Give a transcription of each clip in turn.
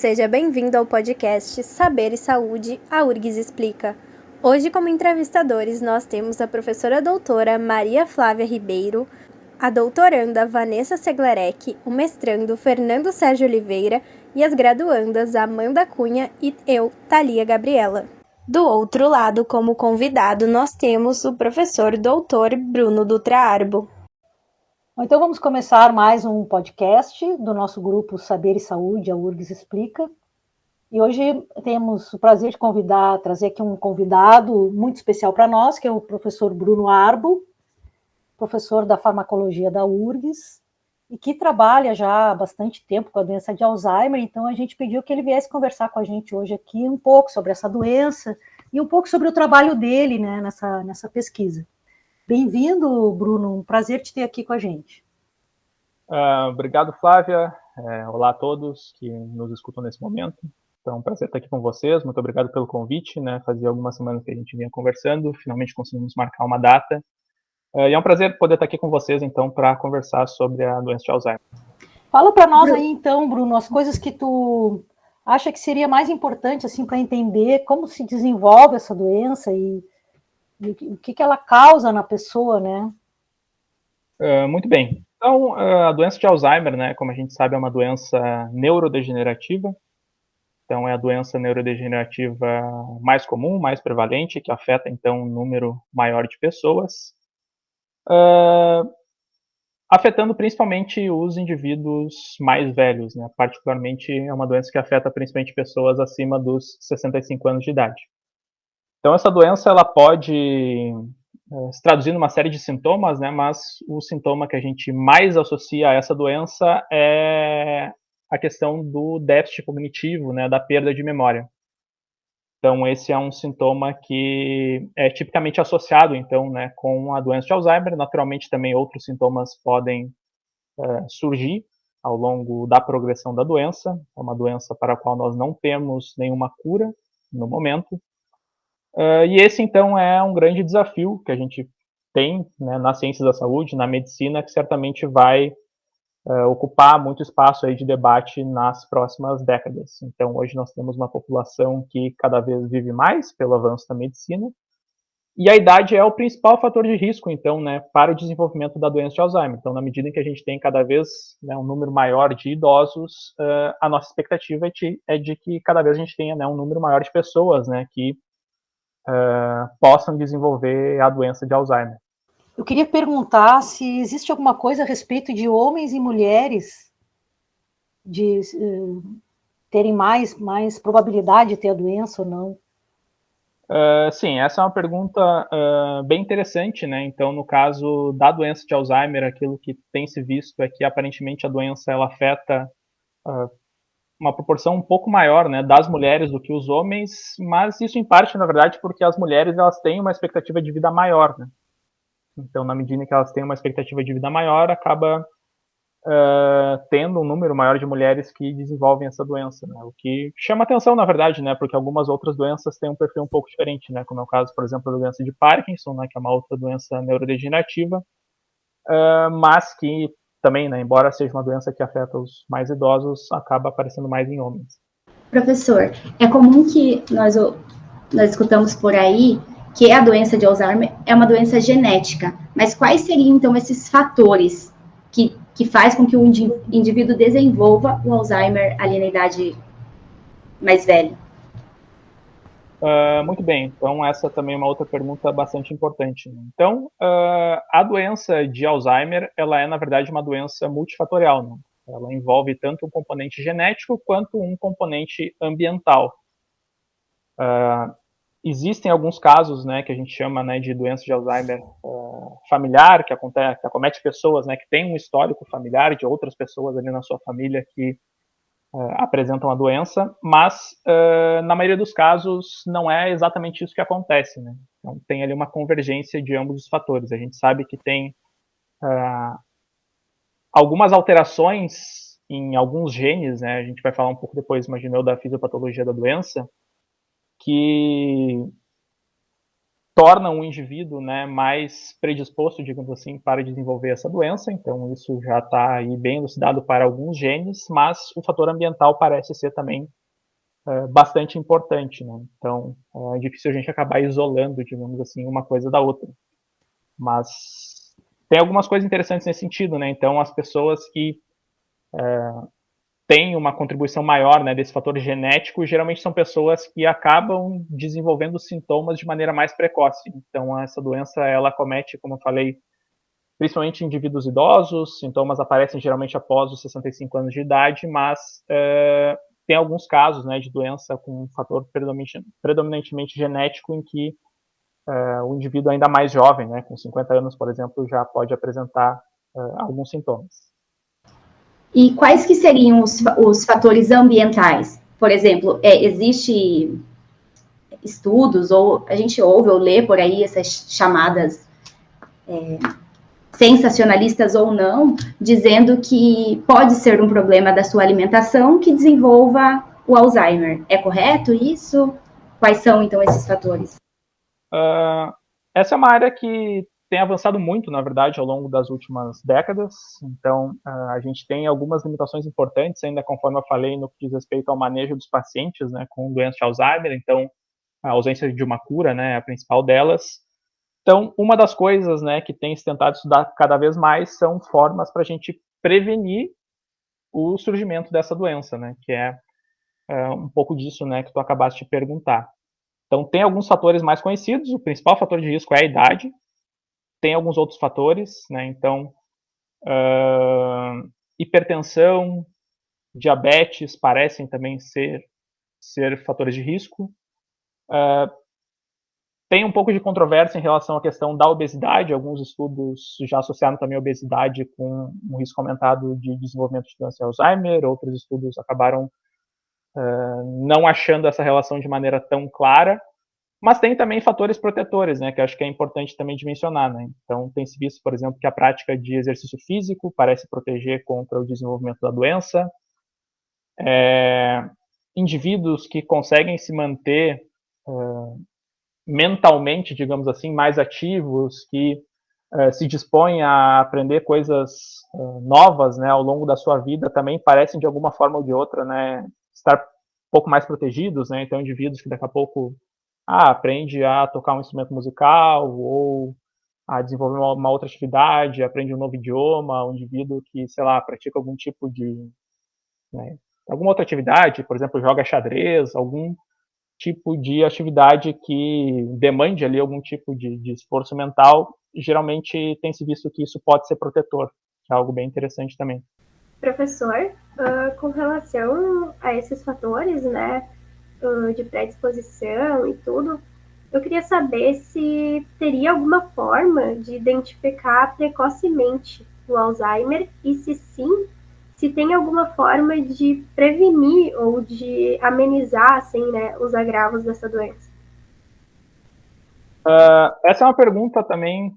Seja bem-vindo ao podcast Saber e Saúde, a URGS Explica. Hoje, como entrevistadores, nós temos a professora doutora Maria Flávia Ribeiro, a doutoranda Vanessa Seglarec, o mestrando Fernando Sérgio Oliveira e as graduandas Amanda Cunha e eu, Thalia Gabriela. Do outro lado, como convidado, nós temos o professor doutor Bruno Dutra Arbo. Então vamos começar mais um podcast do nosso grupo Saber e Saúde, a URGS Explica. E hoje temos o prazer de trazer aqui um convidado muito especial para nós, que é o professor Bruno Arbo, professor da farmacologia da URGS, e que trabalha já há bastante tempo com a doença de Alzheimer. Então a gente pediu que ele viesse conversar com a gente hoje aqui um pouco sobre essa doença e um pouco sobre o trabalho dele, né, nessa pesquisa. Bem-vindo, Bruno, um prazer te ter aqui com a gente. Obrigado, Flávia. Olá a todos que nos escutam nesse momento. Então, é um prazer estar aqui com vocês. Muito obrigado pelo convite, né? Fazia algumas semanas que a gente vinha conversando, finalmente conseguimos marcar uma data. E é um prazer poder estar aqui com vocês, então, para conversar sobre a doença de Alzheimer. Fala para nós aí, então, Bruno, as coisas que tu acha que seria mais importante, assim, para entender como se desenvolve essa doença e o que ela causa na pessoa, né? Muito bem. Então, a doença de Alzheimer, né, como a gente sabe, é uma doença neurodegenerativa. Então, é a doença neurodegenerativa mais comum, mais prevalente, que afeta, então, um número maior de pessoas, afetando principalmente os indivíduos mais velhos, né? Particularmente, é uma doença que afeta principalmente pessoas acima dos 65 anos de idade. Então, essa doença ela pode se traduzir numa série de sintomas, né? Mas o sintoma que a gente mais associa a essa doença é a questão do déficit cognitivo, né? Da perda de memória. Então, esse é um sintoma que é tipicamente associado, então, né, com a doença de Alzheimer. Naturalmente, também outros sintomas podem surgir ao longo da progressão da doença. É uma doença para a qual nós não temos nenhuma cura no momento. E esse, então, é um grande desafio que a gente tem, né, na ciência da saúde, na medicina, que certamente vai ocupar muito espaço aí de debate nas próximas décadas. Então, hoje nós temos uma população que cada vez vive mais pelo avanço da medicina, e a idade é o principal fator de risco, então, né, para o desenvolvimento da doença de Alzheimer. Então, na medida em que a gente tem cada vez, né, um número maior de idosos, a nossa expectativa é de que cada vez a gente tenha, né, um número maior de pessoas, né, que possam desenvolver a doença de Alzheimer. Eu queria perguntar se existe alguma coisa a respeito de homens e mulheres de terem mais probabilidade de ter a doença ou não. Sim, essa é uma pergunta bem interessante, né? Então, no caso da doença de Alzheimer, aquilo que tem se visto é que aparentemente a doença ela afeta uma proporção um pouco maior, né, das mulheres do que os homens, mas isso em parte, na verdade, porque as mulheres elas têm uma expectativa de vida maior, né? Então, na medida em que elas têm uma expectativa de vida maior, acaba tendo um número maior de mulheres que desenvolvem essa doença, né? O que chama atenção, na verdade, né? Porque algumas outras doenças têm um perfil um pouco diferente, né? Como é o caso, por exemplo, da doença de Parkinson, né? Que é uma outra doença neurodegenerativa, mas que também, né? Embora seja uma doença que afeta os mais idosos, acaba aparecendo mais em homens. Professor, é comum que nós escutamos por aí que a doença de Alzheimer é uma doença genética, mas quais seriam, então, esses fatores que faz com que o indivíduo desenvolva o Alzheimer ali na idade mais velha? Muito bem, então essa também é uma outra pergunta bastante importante, né? Então, a doença de Alzheimer, ela é, na verdade, uma doença multifatorial, né? Ela envolve tanto um componente genético quanto um componente ambiental. Existem alguns casos, né, que a gente chama, né, de doença de Alzheimer familiar, que acomete pessoas, né, que têm um histórico familiar de outras pessoas ali na sua família que apresentam a doença, mas na maioria dos casos não é exatamente isso que acontece, né? Então tem ali uma convergência de ambos os fatores. A gente sabe que tem algumas alterações em alguns genes, né? A gente vai falar um pouco depois, imagino eu, da fisiopatologia da doença, que torna um indivíduo, né, mais predisposto, digamos assim, para desenvolver essa doença. Então, isso já está aí bem elucidado para alguns genes, mas o fator ambiental parece ser também bastante importante, né? Então, é difícil a gente acabar isolando, digamos assim, uma coisa da outra. Mas tem algumas coisas interessantes nesse sentido, né? Então, as pessoas que têm uma contribuição maior, né, desse fator genético, geralmente são pessoas que acabam desenvolvendo sintomas de maneira mais precoce. Então, essa doença, ela acomete, como eu falei, principalmente indivíduos idosos, sintomas aparecem geralmente após os 65 anos de idade, mas tem alguns casos, né, de doença com um fator predominantemente genético em que o indivíduo ainda mais jovem, né, com 50 anos, por exemplo, já pode apresentar alguns sintomas. E quais que seriam os fatores ambientais? Por exemplo, existe estudos, ou a gente ouve ou lê por aí essas chamadas sensacionalistas ou não, dizendo que pode ser um problema da sua alimentação que desenvolva o Alzheimer. É correto isso? Quais são, então, esses fatores? Essa é uma área que tem avançado muito, na verdade, ao longo das últimas décadas. Então, a gente tem algumas limitações importantes, ainda conforme eu falei, no que diz respeito ao manejo dos pacientes, né, com doença de Alzheimer. Então, a ausência de uma cura, né, é a principal delas. Então, uma das coisas, né, que tem se tentado estudar cada vez mais são formas para a gente prevenir o surgimento dessa doença, né, que é um pouco disso, né, que tu acabaste de perguntar. Então, tem alguns fatores mais conhecidos. O principal fator de risco é a idade. Tem alguns outros fatores, né? Então, hipertensão, diabetes parecem também ser fatores de risco. Tem um pouco de controvérsia em relação à questão da obesidade. Alguns estudos já associaram também a obesidade com um risco aumentado de desenvolvimento de doença de Alzheimer. Outros estudos acabaram não achando essa relação de maneira tão clara. Mas tem também fatores protetores, né, que acho que é importante também de mencionar, né? Então, tem se visto, por exemplo, que a prática de exercício físico parece proteger contra o desenvolvimento da doença. Indivíduos que conseguem se manter mentalmente, digamos assim, mais ativos, que se dispõem a aprender coisas novas, né, ao longo da sua vida, também parecem, de alguma forma ou de outra, né, estar um pouco mais protegidos, né? Então, indivíduos que daqui a pouco aprende a tocar um instrumento musical ou a desenvolver uma outra atividade, aprende um novo idioma, um indivíduo que, sei lá, pratica algum tipo de, né, alguma outra atividade, por exemplo, joga xadrez, algum tipo de atividade que demande ali algum tipo de esforço mental, geralmente tem se visto que isso pode ser protetor, que é algo bem interessante também. Professor, com relação a esses fatores, né, de predisposição e tudo, eu queria saber se teria alguma forma de identificar precocemente o Alzheimer e, se sim, se tem alguma forma de prevenir ou de amenizar, assim, né, os agravos dessa doença. Essa é uma pergunta também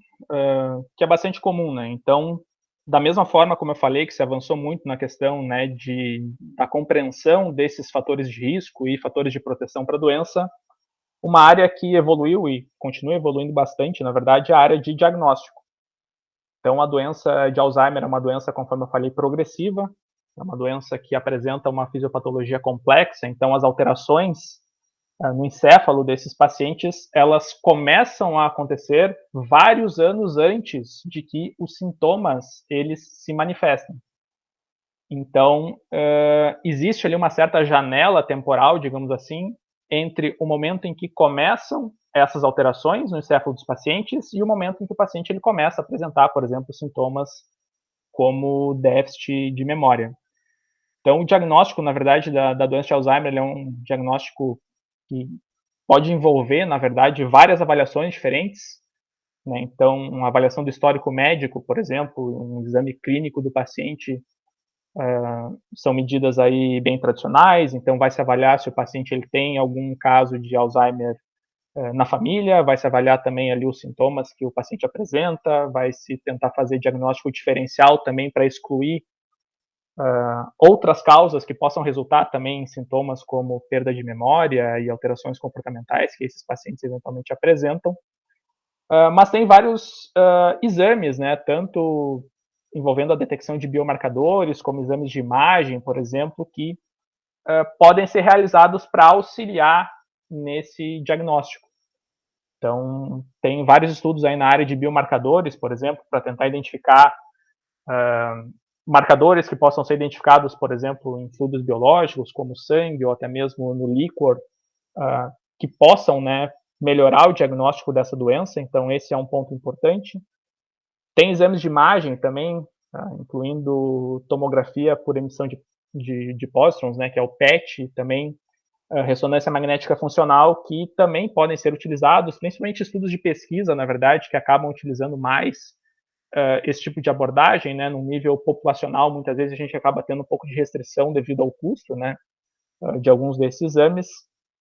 que é bastante comum, né? Então, da mesma forma como eu falei que se avançou muito na questão, né, da compreensão desses fatores de risco e fatores de proteção para a doença, uma área que evoluiu e continua evoluindo bastante, na verdade, é a área de diagnóstico. Então, a doença de Alzheimer é uma doença, conforme eu falei, progressiva, é uma doença que apresenta uma fisiopatologia complexa, então as alterações no encéfalo desses pacientes, elas começam a acontecer vários anos antes de que os sintomas eles se manifestem. Então, existe ali uma certa janela temporal, digamos assim, entre o momento em que começam essas alterações no encéfalo dos pacientes e o momento em que o paciente ele começa a apresentar, por exemplo, sintomas como déficit de memória. Então, o diagnóstico, na verdade, da doença de Alzheimer ele é um diagnóstico que pode envolver, na verdade, várias avaliações diferentes, né? Então, uma avaliação do histórico médico, por exemplo, um exame clínico do paciente, são medidas aí bem tradicionais. Então, vai se avaliar se o paciente ele tem algum caso de Alzheimer na família, vai se avaliar também ali os sintomas que o paciente apresenta, vai se tentar fazer diagnóstico diferencial também para excluir outras causas que possam resultar também em sintomas como perda de memória e alterações comportamentais que esses pacientes eventualmente apresentam. Mas tem vários exames, né, tanto envolvendo a detecção de biomarcadores, como exames de imagem, por exemplo, que podem ser realizados para auxiliar nesse diagnóstico. Então, tem vários estudos aí na área de biomarcadores, por exemplo, para tentar identificar marcadores que possam ser identificados, por exemplo, em fluidos biológicos, como sangue ou até mesmo no líquor, que possam, né, melhorar o diagnóstico dessa doença. Então, esse é um ponto importante. Tem exames de imagem também, incluindo tomografia por emissão de pósitrons, né, que é o PET, também ressonância magnética funcional, que também podem ser utilizados, principalmente estudos de pesquisa, na verdade, que acabam utilizando mais esse tipo de abordagem, né, no nível populacional. Muitas vezes a gente acaba tendo um pouco de restrição devido ao custo, né, de alguns desses exames.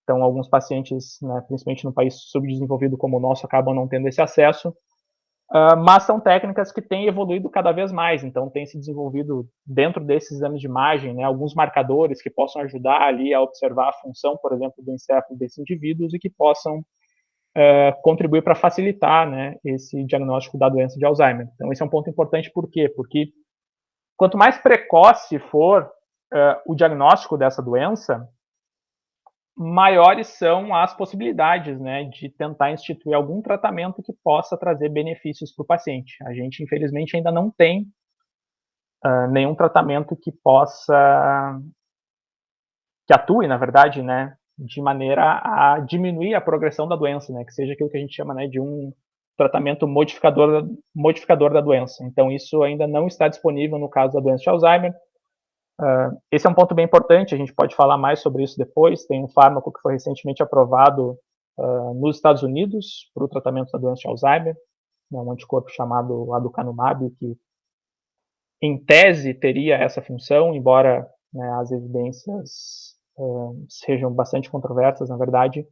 Então, alguns pacientes, né, principalmente no país subdesenvolvido como o nosso, acabam não tendo esse acesso. Mas são técnicas que têm evoluído cada vez mais. Então, tem se desenvolvido dentro desses exames de imagem, né, alguns marcadores que possam ajudar ali a observar a função, por exemplo, do encéfalo desses indivíduos e que possam contribuir para facilitar, né, esse diagnóstico da doença de Alzheimer. Então, esse é um ponto importante. Por quê? Porque quanto mais precoce for o diagnóstico dessa doença, maiores são as possibilidades, né, de tentar instituir algum tratamento que possa trazer benefícios para o paciente. A gente, infelizmente, ainda não tem nenhum tratamento que possa, que atue, na verdade, né, de maneira a diminuir a progressão da doença, né, que seja aquilo que a gente chama, né, de um tratamento modificador da doença. Então, isso ainda não está disponível no caso da doença de Alzheimer. Esse é um ponto bem importante, a gente pode falar mais sobre isso depois. Tem um fármaco que foi recentemente aprovado nos Estados Unidos para o tratamento da doença de Alzheimer, um anticorpo chamado aducanumab, que em tese teria essa função, embora, né, as evidências sejam bastante controversas, na verdade.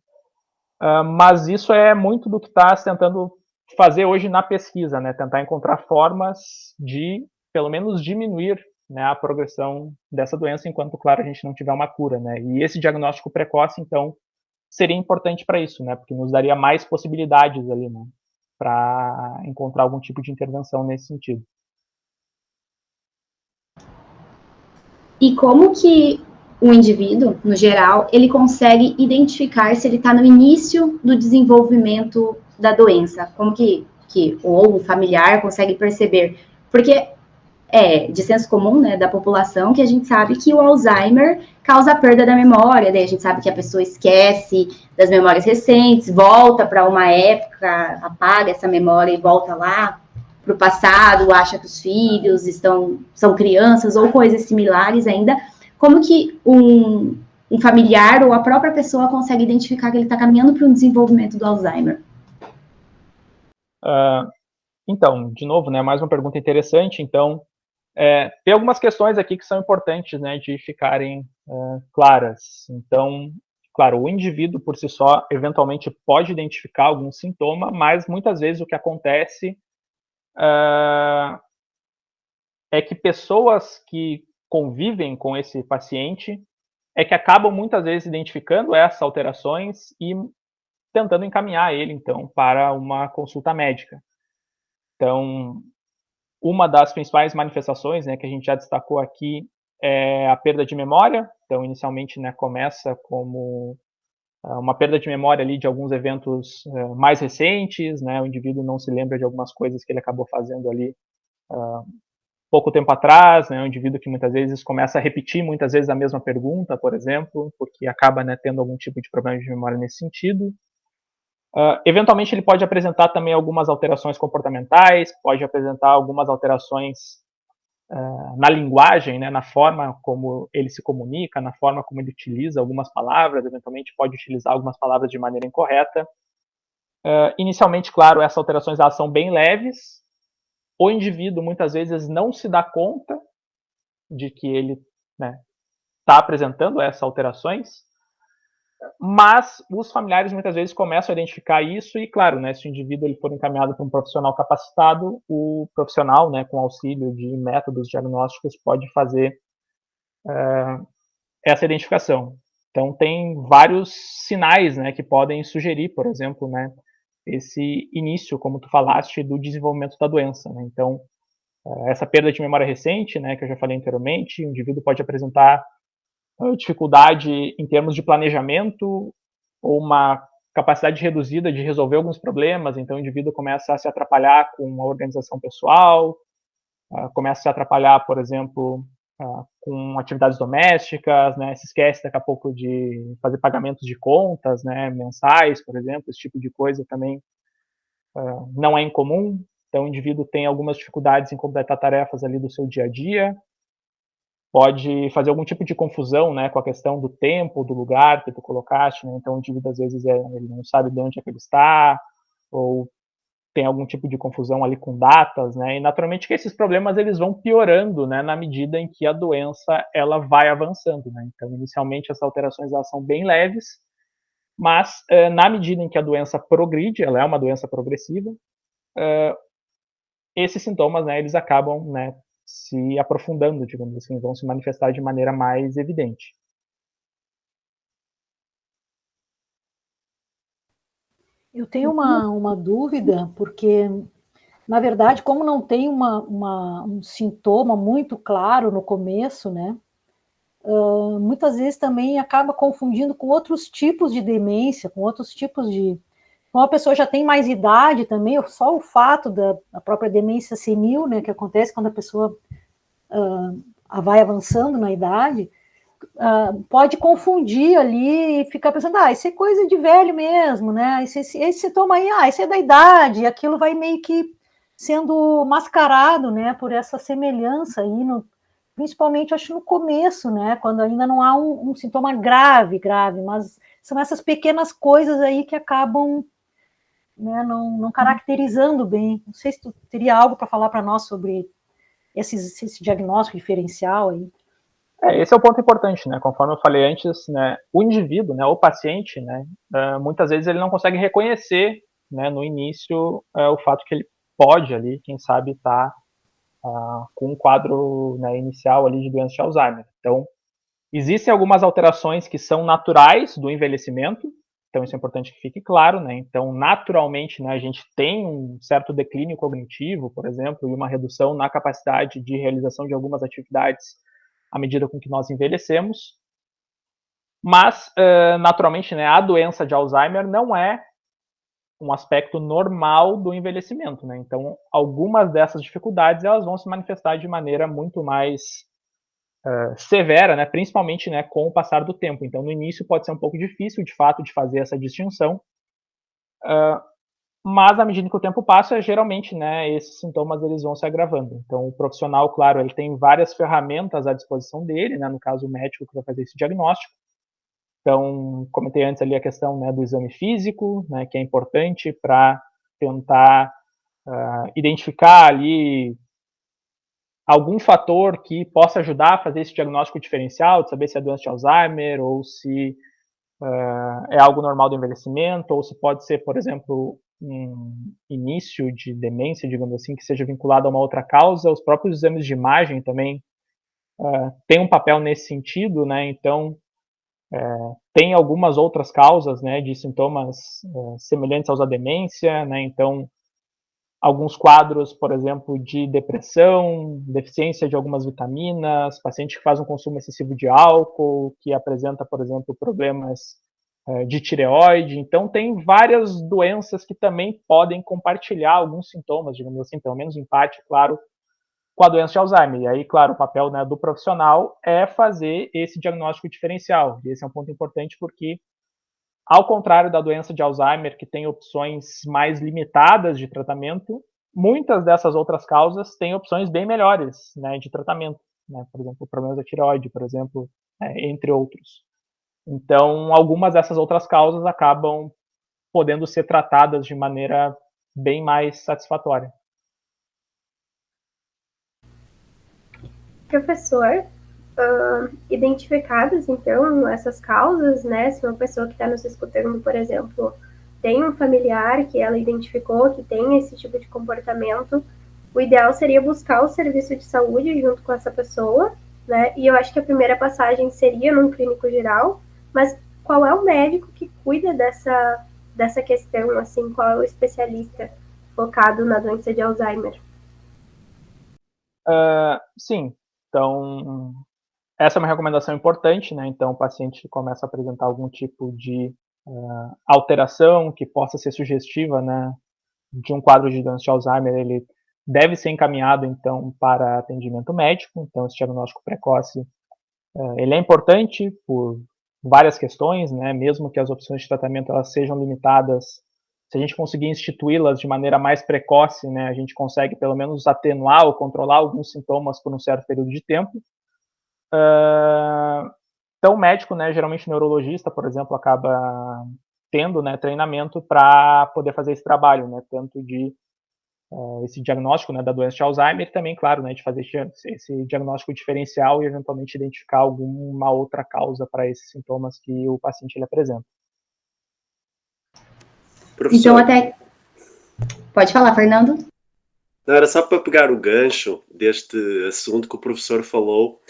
Mas isso é muito do que está se tentando fazer hoje na pesquisa, né, tentar encontrar formas de, pelo menos, diminuir, né, a progressão dessa doença, enquanto, claro, a gente não tiver uma cura, né? E esse diagnóstico precoce, então, seria importante para isso, né? Porque nos daria mais possibilidades ali, né, para encontrar algum tipo de intervenção nesse sentido. E como que o indivíduo, no geral, ele consegue identificar se ele está no início do desenvolvimento da doença? Como que ou o familiar consegue perceber? Porque é de senso comum, né, da população, que a gente sabe que o Alzheimer causa perda da memória, daí a gente sabe que a pessoa esquece das memórias recentes, volta para uma época, apaga essa memória e volta lá para o passado, acha que os filhos são crianças ou coisas similares ainda. Como que um familiar ou a própria pessoa consegue identificar que ele está caminhando para um desenvolvimento do Alzheimer? Então, de novo, né, mais uma pergunta interessante. Então, tem algumas questões aqui que são importantes, né, de ficarem claras. Então, claro, o indivíduo por si só eventualmente pode identificar algum sintoma, mas muitas vezes o que acontece é que pessoas que convivem com esse paciente é que acabam muitas vezes identificando essas alterações e tentando encaminhar ele, então, para uma consulta médica. Então, uma das principais manifestações, né, que a gente já destacou aqui é a perda de memória. Então, inicialmente, né, começa como uma perda de memória ali de alguns eventos mais recentes, né, o indivíduo não se lembra de algumas coisas que ele acabou fazendo ali pouco tempo atrás, né, um indivíduo que muitas vezes começa a repetir muitas vezes a mesma pergunta, por exemplo, porque acaba, né, tendo algum tipo de problema de memória nesse sentido. Eventualmente ele pode apresentar também algumas alterações comportamentais, pode apresentar algumas alterações na linguagem, né, na forma como ele se comunica, na forma como ele utiliza algumas palavras, eventualmente pode utilizar algumas palavras de maneira incorreta. Inicialmente, claro, essas alterações elas são bem leves. O indivíduo muitas vezes não se dá conta de que ele, né, está apresentando essas alterações, mas os familiares muitas vezes começam a identificar isso e, claro, né, se o indivíduo ele for encaminhado para um profissional capacitado, o profissional, né, com auxílio de métodos diagnósticos, pode fazer essa identificação. Então, tem vários sinais, né, que podem sugerir, por exemplo, né, esse início, como tu falaste, do desenvolvimento da doença, né? Então, essa perda de memória recente, né, que eu já falei anteriormente, o indivíduo pode apresentar dificuldade em termos de planejamento ou uma capacidade reduzida de resolver alguns problemas, então o indivíduo começa a se atrapalhar com a organização pessoal, começa a se atrapalhar, por exemplo, com atividades domésticas, né, se esquece daqui a pouco de fazer pagamentos de contas, né, mensais, por exemplo, esse tipo de coisa também não é incomum. Então o indivíduo tem algumas dificuldades em completar tarefas ali do seu dia a dia, pode fazer algum tipo de confusão, né, com a questão do tempo, do lugar que tu colocaste, né? Então o indivíduo às vezes ele não sabe de onde é que ele está, ou tem algum tipo de confusão ali com datas, né? E naturalmente que esses problemas eles vão piorando, né, na medida em que a doença ela vai avançando, né? Então inicialmente essas alterações elas são bem leves, mas na medida em que a doença progride, ela é uma doença progressiva, esses sintomas, né, eles acabam, né, se aprofundando, digamos assim, vão se manifestar de maneira mais evidente. Eu tenho uma dúvida, porque, na verdade, como não tem um sintoma muito claro no começo, né, muitas vezes também acaba confundindo com outros tipos de demência, com outros tipos de... Como a pessoa já tem mais idade também, só o fato da própria demência senil, né, que acontece quando a pessoa vai avançando na idade, pode confundir ali e ficar pensando, isso é coisa de velho mesmo, né? Esse sintoma aí, isso é da idade, e aquilo vai meio que sendo mascarado, né, por essa semelhança aí, principalmente, acho, no começo, né, quando ainda não há um sintoma grave, mas são essas pequenas coisas aí que acabam, né, não caracterizando bem. Não sei se tu teria algo para falar para nós sobre esse diagnóstico diferencial aí. Esse é o ponto importante, né? Conforme eu falei antes, né, o indivíduo, né, o paciente, né, muitas vezes ele não consegue reconhecer, né, no início o fato que ele pode ali, quem sabe, estar com um quadro, né, inicial ali de doença de Alzheimer. Então, existem algumas alterações que são naturais do envelhecimento, então isso é importante que fique claro, né? Então, naturalmente, né, a gente tem um certo declínio cognitivo, por exemplo, e uma redução na capacidade de realização de algumas atividades à medida com que nós envelhecemos. Mas, naturalmente, né, a doença de Alzheimer não é um aspecto normal do envelhecimento, né? Então, algumas dessas dificuldades elas vão se manifestar de maneira muito mais severa, né? Principalmente, né, com o passar do tempo. Então, no início pode ser um pouco difícil, de fato, de fazer essa distinção, mas à medida que o tempo passa, geralmente, né, esses sintomas eles vão se agravando. Então, o profissional, claro, ele tem várias ferramentas à disposição dele, né? No caso, o médico que vai fazer esse diagnóstico. Então, comentei antes ali a questão, né, do exame físico, né, que é importante para tentar identificar ali algum fator que possa ajudar a fazer esse diagnóstico diferencial, de saber se é doença de Alzheimer ou se é algo normal do envelhecimento, ou se pode ser, por exemplo, um início de demência, digamos assim, que seja vinculado a uma outra causa. Os próprios exames de imagem também têm um papel nesse sentido, né? Então, tem algumas outras causas, né, de sintomas semelhantes aos da demência, né? Então, alguns quadros, por exemplo, de depressão, deficiência de algumas vitaminas, paciente que faz um consumo excessivo de álcool, que apresenta, por exemplo, problemas de tireoide. Então, tem várias doenças que também podem compartilhar alguns sintomas, digamos assim, pelo menos em parte, claro, com a doença de Alzheimer. E aí, claro, o papel, né, do profissional é fazer esse diagnóstico diferencial. E esse é um ponto importante porque, ao contrário da doença de Alzheimer, que tem opções mais limitadas de tratamento, muitas dessas outras causas têm opções bem melhores, né, de tratamento, né? Por exemplo, problemas da tireoide, por exemplo, entre outros. Então, algumas dessas outras causas acabam podendo ser tratadas de maneira bem mais satisfatória. Professor, identificadas, então, essas causas, né? Se uma pessoa que está nos escutando, por exemplo, tem um familiar que ela identificou que tem esse tipo de comportamento, o ideal seria buscar o serviço de saúde junto com essa pessoa, né? E eu acho que a primeira passagem seria num clínico geral, mas qual é o médico que cuida dessa questão, assim, qual é o especialista focado na doença de Alzheimer? Sim, então essa é uma recomendação importante, né? Então o paciente começa a apresentar algum tipo de alteração que possa ser sugestiva, né, de um quadro de doença de Alzheimer, ele deve ser encaminhado então para atendimento médico. Então esse diagnóstico precoce ele é importante por várias questões, né? Mesmo que as opções de tratamento elas sejam limitadas, se a gente conseguir instituí-las de maneira mais precoce, né, a gente consegue pelo menos atenuar ou controlar alguns sintomas por um certo período de tempo. Então o médico, né, geralmente o neurologista, por exemplo, acaba tendo, né, treinamento para poder fazer esse trabalho, né, tanto de esse diagnóstico, né, da doença de Alzheimer, e também, claro, né, de fazer esse diagnóstico diferencial e eventualmente identificar alguma outra causa para esses sintomas que o paciente ele apresenta. Então, até... Pode falar, Fernando? Não, era só para pegar o gancho deste assunto que o professor falou,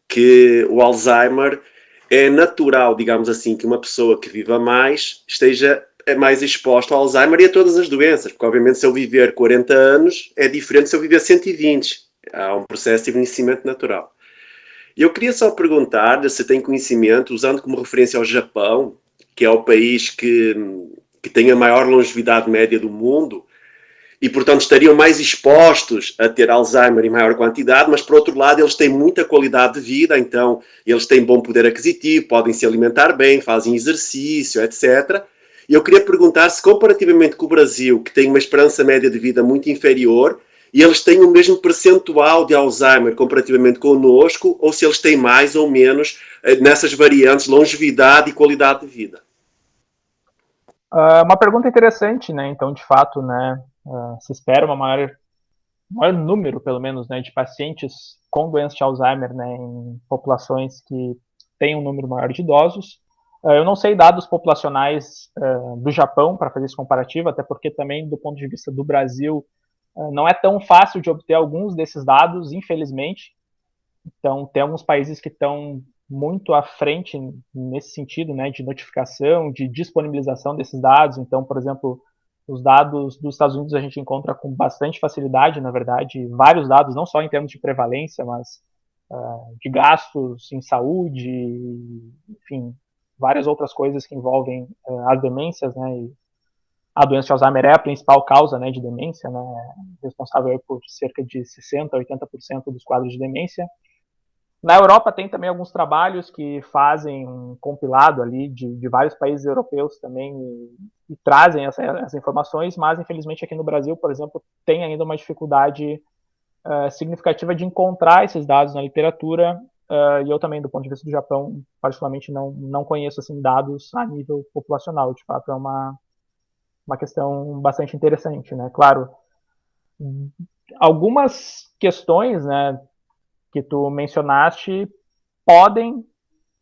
que o Alzheimer é natural, digamos assim, que uma pessoa que viva mais esteja mais exposta ao Alzheimer e a todas as doenças, porque obviamente se eu viver 40 anos é diferente se eu viver 120. Há um processo de envelhecimento natural. E eu queria só perguntar se tem conhecimento, usando como referência ao Japão, que é o país que tem a maior longevidade média do mundo, e portanto estariam mais expostos a ter Alzheimer em maior quantidade, mas por outro lado eles têm muita qualidade de vida, então eles têm bom poder aquisitivo, podem se alimentar bem, fazem exercício, etc. E eu queria perguntar se comparativamente com o Brasil, que tem uma esperança média de vida muito inferior, e eles têm o mesmo percentual de Alzheimer comparativamente connosco, ou se eles têm mais ou menos nessas variantes longevidade e qualidade de vida. Uma pergunta interessante, né? Então, de fato, né, se espera um maior número, pelo menos, né, de pacientes com doença de Alzheimer, né, em populações que têm um número maior de idosos. Eu não sei dados populacionais do Japão para fazer esse comparativo, até porque também, do ponto de vista do Brasil, não é tão fácil de obter alguns desses dados, infelizmente. Então, tem alguns países que estão muito à frente nesse sentido, né, de notificação, de disponibilização desses dados. Então, por exemplo, os dados dos Estados Unidos a gente encontra com bastante facilidade, na verdade, vários dados, não só em termos de prevalência, mas de gastos em saúde, enfim, várias outras coisas que envolvem as demências, né, e a doença de Alzheimer é a principal causa, né, de demência, né, responsável por cerca de 60% a 80% dos quadros de demência. Na Europa tem também alguns trabalhos que fazem um compilado ali de vários países europeus também e trazem essas informações, mas infelizmente aqui no Brasil, por exemplo, tem ainda uma dificuldade significativa de encontrar esses dados na literatura, e eu também, do ponto de vista do Japão, particularmente não conheço assim, dados a nível populacional. De fato, é uma questão bastante interessante, né? Claro, algumas questões, né, que tu mencionaste podem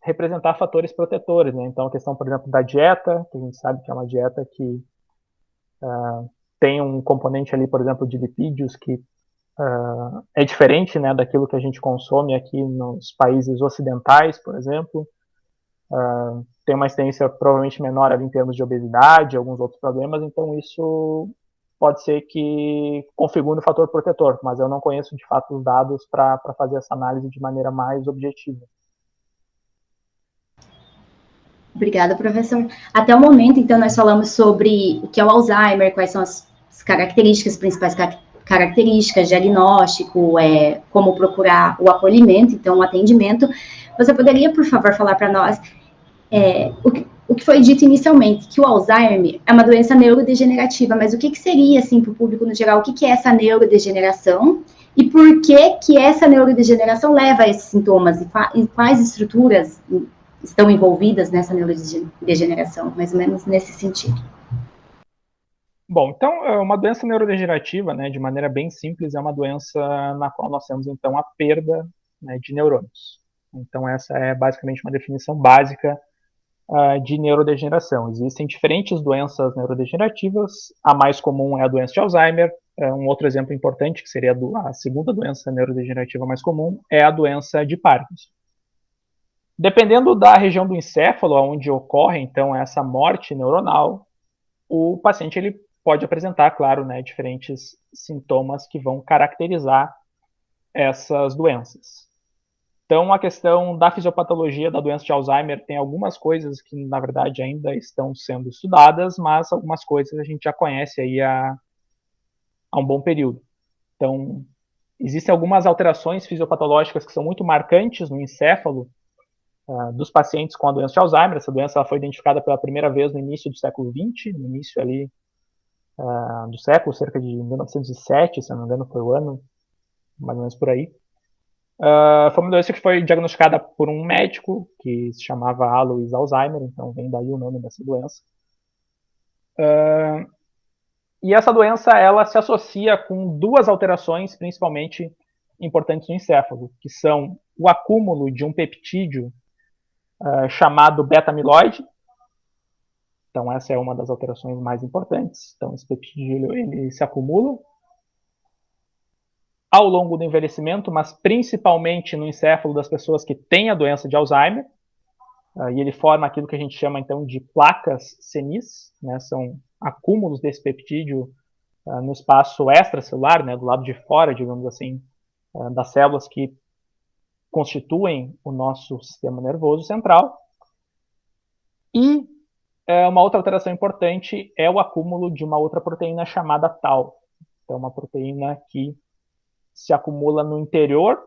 representar fatores protetores, né? Então, a questão, por exemplo, da dieta, que a gente sabe que é uma dieta que tem um componente ali, por exemplo, de lipídios que é diferente, né, daquilo que a gente consome aqui nos países ocidentais, por exemplo. Tem uma incidência provavelmente menor ali em termos de obesidade, alguns outros problemas, então isso pode ser que configure um fator protetor, mas eu não conheço de fato os dados para fazer essa análise de maneira mais objetiva. Obrigada, professor. Até o momento, então, nós falamos sobre o que é o Alzheimer, quais são as características, principais características, diagnóstico, como procurar o acolhimento, então, o atendimento. Você poderia, por favor, falar para nós o que foi dito inicialmente, que o Alzheimer é uma doença neurodegenerativa, mas o que seria, assim, para o público no geral, o que é essa neurodegeneração e por que essa neurodegeneração leva a esses sintomas e quais estruturas estão envolvidas nessa neurodegeneração, mais ou menos nesse sentido. Bom, então, uma doença neurodegenerativa, né, de maneira bem simples, é uma doença na qual nós temos, então, a perda, né, de neurônios. Então, essa é basicamente uma definição básica de neurodegeneração. Existem diferentes doenças neurodegenerativas, a mais comum é a doença de Alzheimer. Um outro exemplo importante, que seria a segunda doença neurodegenerativa mais comum, é a doença de Parkinson. Dependendo da região do encéfalo onde ocorre, então, essa morte neuronal, o paciente ele pode apresentar, claro, né, diferentes sintomas que vão caracterizar essas doenças. Então, a questão da fisiopatologia da doença de Alzheimer tem algumas coisas que, na verdade, ainda estão sendo estudadas, mas algumas coisas a gente já conhece aí há um bom período. Então, existem algumas alterações fisiopatológicas que são muito marcantes no encéfalo dos pacientes com a doença de Alzheimer. Essa doença ela foi identificada pela primeira vez no início do século XX, no início ali do século, cerca de 1907, se não me engano, foi o ano, mais ou menos por aí. Foi uma doença que foi diagnosticada por um médico que se chamava Alois Alzheimer, então vem daí o nome dessa doença. E essa doença ela se associa com duas alterações principalmente importantes no encéfalo, que são o acúmulo de um peptídeo chamado beta-amiloide. Então essa é uma das alterações mais importantes. Então esse peptídeo ele se acumula ao longo do envelhecimento, mas principalmente no encéfalo das pessoas que têm a doença de Alzheimer, e ele forma aquilo que a gente chama então de placas senis, né? São acúmulos desse peptídeo no espaço extracelular, né? Do lado de fora, digamos assim, das células que constituem o nosso sistema nervoso central. E uma outra alteração importante é o acúmulo de uma outra proteína chamada tau. Então, uma proteína que se acumula no interior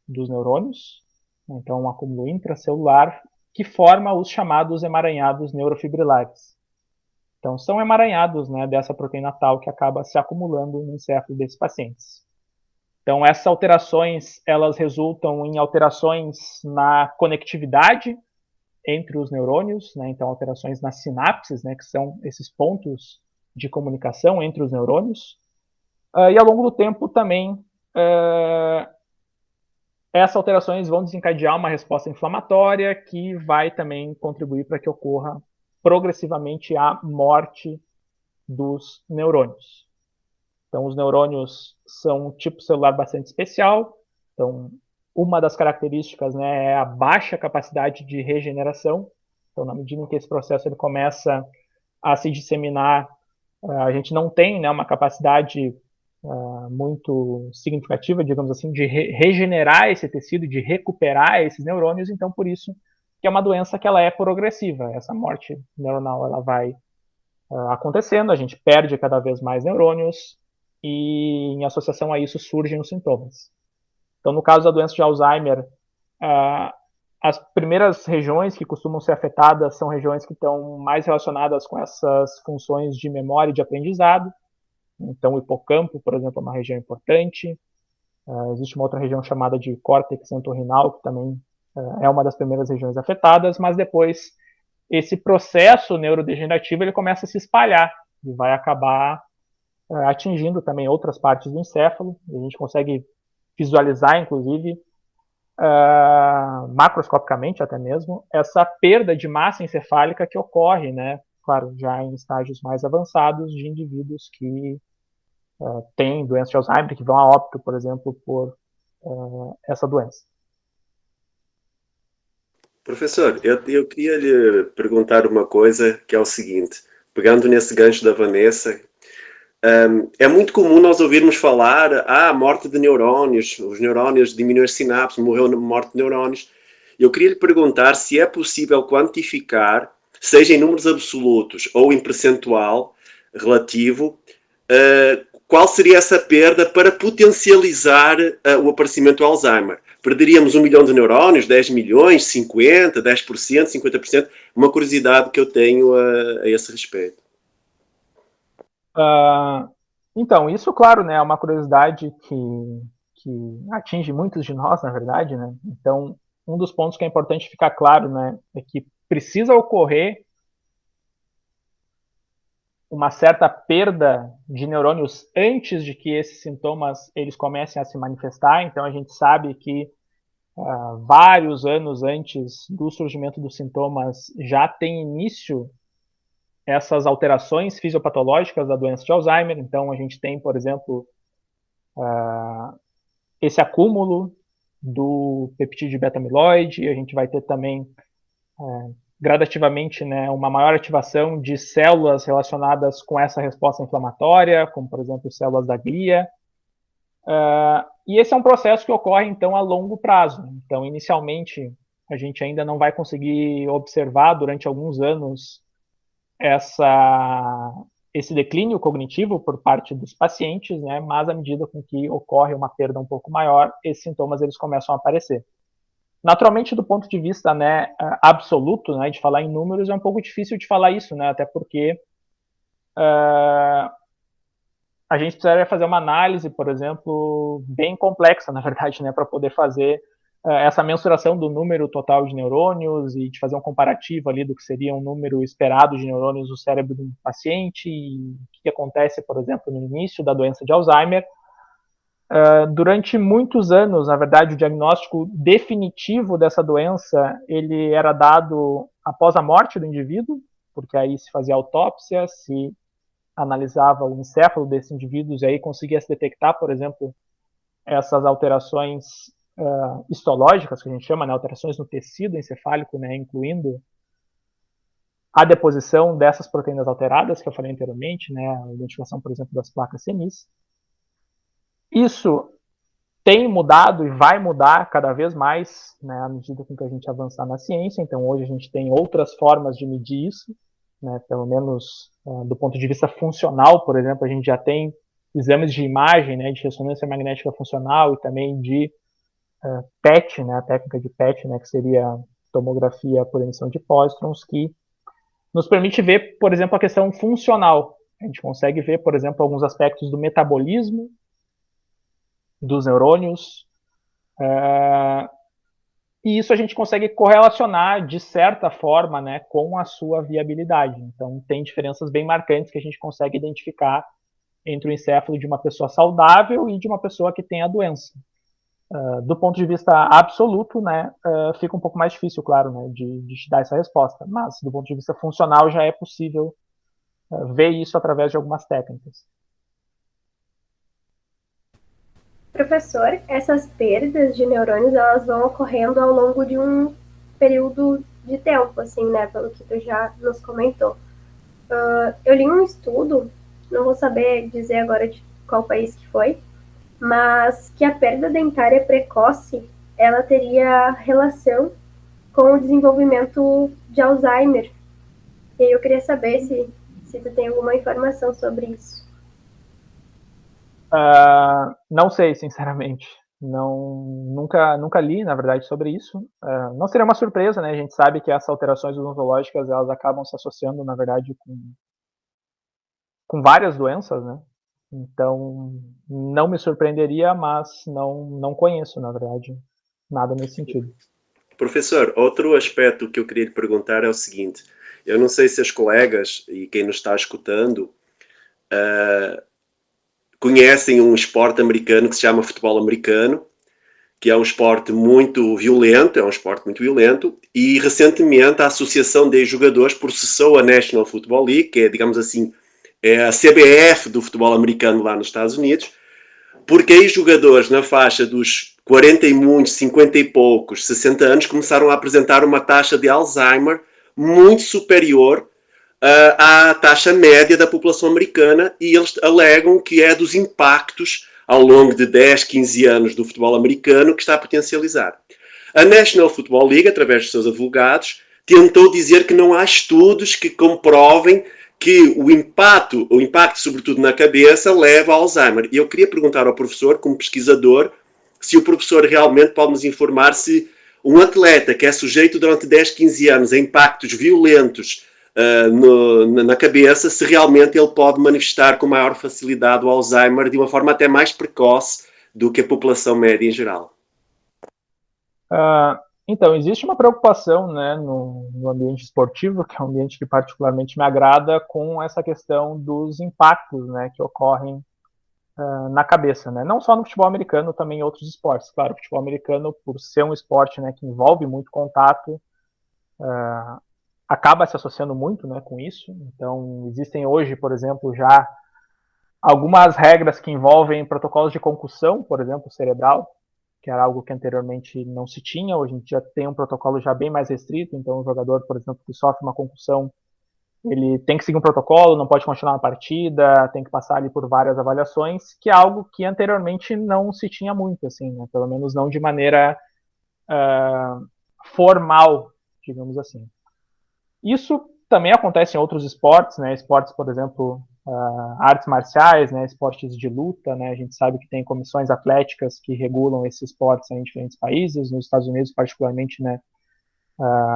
dos neurônios, então um acúmulo intracelular, que forma os chamados emaranhados neurofibrilares. Então são emaranhados, né, dessa proteína tau que acaba se acumulando no encéfalo desses pacientes. Então essas alterações, elas resultam em alterações na conectividade entre os neurônios, né, então alterações nas sinapses, né, que são esses pontos de comunicação entre os neurônios, e ao longo do tempo também essas alterações vão desencadear uma resposta inflamatória que vai também contribuir para que ocorra progressivamente a morte dos neurônios. Então, os neurônios são um tipo celular bastante especial. Então, uma das características, né, é a baixa capacidade de regeneração. Então, na medida em que esse processo ele começa a se disseminar, a gente não tem, né, uma capacidade muito significativa, digamos assim, de regenerar esse tecido, de recuperar esses neurônios. Então, por isso que é uma doença que ela é progressiva. Essa morte neuronal ela vai acontecendo, a gente perde cada vez mais neurônios e, em associação a isso, surgem os sintomas. Então, no caso da doença de Alzheimer, as primeiras regiões que costumam ser afetadas são regiões que estão mais relacionadas com essas funções de memória e de aprendizado. Então, o hipocampo, por exemplo, é uma região importante. Existe uma outra região chamada de córtex entorrinal, que também é uma das primeiras regiões afetadas, mas depois esse processo neurodegenerativo ele começa a se espalhar e vai acabar atingindo também outras partes do encéfalo. A gente consegue visualizar, inclusive, macroscopicamente até mesmo, essa perda de massa encefálica que ocorre, né? Claro, já em estágios mais avançados de indivíduos que têm doença de Alzheimer, que vão a óbito, por exemplo, por essa doença. Professor, eu queria lhe perguntar uma coisa, que é o seguinte, pegando nesse gancho da Vanessa, é muito comum nós ouvirmos falar morte de neurónios, os neurónios diminuem as sinapses, morreu morte de neurónios. Eu queria lhe perguntar se é possível quantificar, seja em números absolutos ou em percentual relativo, qual seria essa perda para potencializar o aparecimento do Alzheimer. Perderíamos 1 milhão de neurónios, 10 milhões, 50, 10%, 50%? Uma curiosidade que eu tenho a esse respeito. Então, isso, claro, né, é uma curiosidade que atinge muitos de nós, na verdade, né? Então, um dos pontos que é importante ficar claro, né, é que precisa ocorrer uma certa perda de neurônios antes de que esses sintomas eles comecem a se manifestar. Então, a gente sabe que vários anos antes do surgimento dos sintomas já tem início essas alterações fisiopatológicas da doença de Alzheimer. Então, a gente tem, por exemplo, esse acúmulo do peptídeo beta-amiloide, a gente vai ter também gradativamente, né, uma maior ativação de células relacionadas com essa resposta inflamatória, como, por exemplo, células da glia. E esse é um processo que ocorre, então, a longo prazo. Então, inicialmente, a gente ainda não vai conseguir observar durante alguns anos esse declínio cognitivo por parte dos pacientes, né, mas à medida com que ocorre uma perda um pouco maior, esses sintomas eles começam a aparecer. Naturalmente, do ponto de vista, né, absoluto, né, de falar em números, é um pouco difícil de falar isso, né, até porque a gente precisaria fazer uma análise, por exemplo, bem complexa, na verdade, né, para poder fazer essa mensuração do número total de neurônios e de fazer um comparativo ali do que seria um número esperado de neurônios no cérebro de um paciente e o que acontece, por exemplo, no início da doença de Alzheimer. Durante muitos anos, na verdade, o diagnóstico definitivo dessa doença ele era dado após a morte do indivíduo, porque aí se fazia autópsia, se analisava o encéfalo desses indivíduos e aí conseguia se detectar, por exemplo, essas alterações histológicas, que a gente chama, né, alterações no tecido encefálico, né, incluindo a deposição dessas proteínas alteradas, que eu falei anteriormente, né, a identificação, por exemplo, das placas senis. Isso tem mudado e vai mudar cada vez mais, né, à medida com que a gente avançar na ciência. Então, hoje a gente tem outras formas de medir isso, né, pelo menos do ponto de vista funcional, por exemplo, a gente já tem exames de imagem, né, de ressonância magnética funcional e também de PET, né, a técnica de PET, né, que seria tomografia por emissão de pósitrons, que nos permite ver, por exemplo, a questão funcional. A gente consegue ver, por exemplo, alguns aspectos do metabolismo dos neurônios, e isso a gente consegue correlacionar, de certa forma, né, com a sua viabilidade. Então, tem diferenças bem marcantes que a gente consegue identificar entre o encéfalo de uma pessoa saudável e de uma pessoa que tem a doença. Do ponto de vista absoluto, né, fica um pouco mais difícil, claro, né, de te dar essa resposta. Mas, do ponto de vista funcional, já é possível ver isso através de algumas técnicas. Professor, essas perdas de neurônios, elas vão ocorrendo ao longo de um período de tempo, assim, né, pelo que tu já nos comentou. Eu li um estudo, não vou saber dizer agora de qual país que foi, mas que a perda dentária precoce, ela teria relação com o desenvolvimento de Alzheimer. E aí eu queria saber se tu tem alguma informação sobre isso. Não sei, sinceramente. Nunca li, na verdade, sobre isso. Não seria uma surpresa, né? A gente sabe que essas alterações odontológicas elas acabam se associando, na verdade, com várias doenças, né? Então, não me surpreenderia, mas não conheço, na verdade, nada nesse sentido. Professor, outro aspecto que eu queria lhe perguntar é o seguinte: eu não sei se as colegas e quem nos está escutando conhecem um esporte americano que se chama futebol americano, que é um esporte muito violento, e recentemente a Associação de Jogadores processou a National Football League, que é, digamos assim, é a CBF do futebol americano lá nos Estados Unidos, porque aí jogadores na faixa dos 40 e muitos, 50 e poucos, 60 anos começaram a apresentar uma taxa de Alzheimer muito superior à taxa média da população americana, e eles alegam que é dos impactos ao longo de 10, 15 anos do futebol americano que está a potencializar. A National Football League, através dos seus advogados, tentou dizer que não há estudos que comprovem que o impacto sobretudo na cabeça, leva a Alzheimer. E eu queria perguntar ao professor, como pesquisador, se o professor realmente pode nos informar se um atleta que é sujeito durante 10, 15 anos a impactos violentos na cabeça, se realmente ele pode manifestar com maior facilidade o Alzheimer de uma forma até mais precoce do que a população média em geral. Então, existe uma preocupação, né, no ambiente esportivo, que é um ambiente que particularmente me agrada, com essa questão dos impactos, né, que ocorrem na cabeça, né? Não só no futebol americano, também em outros esportes. Claro, o futebol americano, por ser um esporte, né, que envolve muito contato, acaba se associando muito, né, com isso. Então, existem hoje, por exemplo, já algumas regras que envolvem protocolos de concussão, por exemplo, cerebral, que era algo que anteriormente não se tinha. Hoje a gente já tem um protocolo já bem mais restrito, então o jogador, por exemplo, que sofre uma concussão, ele tem que seguir um protocolo, não pode continuar na partida, tem que passar ali por várias avaliações, que é algo que anteriormente não se tinha muito, assim, né? Pelo menos não de maneira formal, digamos assim. Isso também acontece em outros esportes, né? Esportes, por exemplo, artes marciais, né? Esportes de luta, né? A gente sabe que tem comissões atléticas que regulam esses esportes em diferentes países. Nos Estados Unidos, particularmente, né?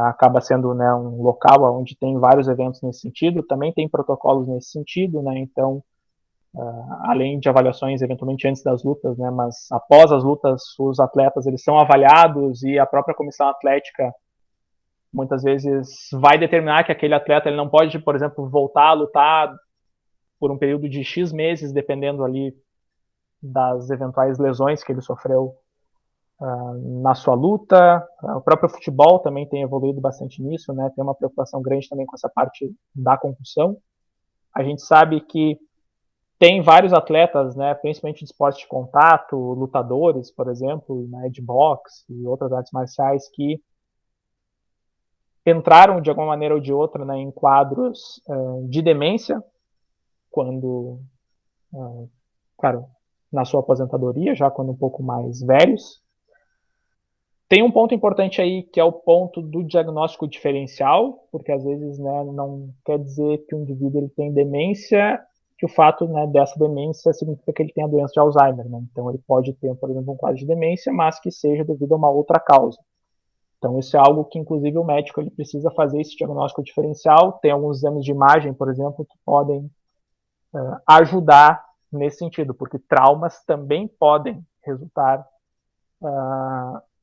Acaba sendo, né, um local onde tem vários eventos nesse sentido. Também tem protocolos nesse sentido, né? Então, além de avaliações eventualmente antes das lutas, né? Mas após as lutas, os atletas eles são avaliados e a própria comissão atlética muitas vezes vai determinar que aquele atleta ele não pode, por exemplo, voltar a lutar por um período de X meses, dependendo ali das eventuais lesões que ele sofreu na sua luta. O próprio futebol também tem evoluído bastante nisso, né? Tem uma preocupação grande também com essa parte da concussão. A gente sabe que tem vários atletas, né, principalmente de esporte de contato, lutadores, por exemplo, né, de boxe e outras artes marciais que entraram de alguma maneira ou de outra, né, em quadros de demência, quando, claro, na sua aposentadoria, já quando um pouco mais velhos. Tem um ponto importante aí, que é o ponto do diagnóstico diferencial, porque às vezes, né, não quer dizer que o indivíduo ele tem demência, que o fato, né, dessa demência significa que ele tem a doença de Alzheimer, né? Então ele pode ter, por exemplo, um quadro de demência, mas que seja devido a uma outra causa. Então isso é algo que, inclusive, o médico ele precisa fazer esse diagnóstico diferencial. Tem alguns exames de imagem, por exemplo, que podem ajudar nesse sentido, porque traumas também podem resultar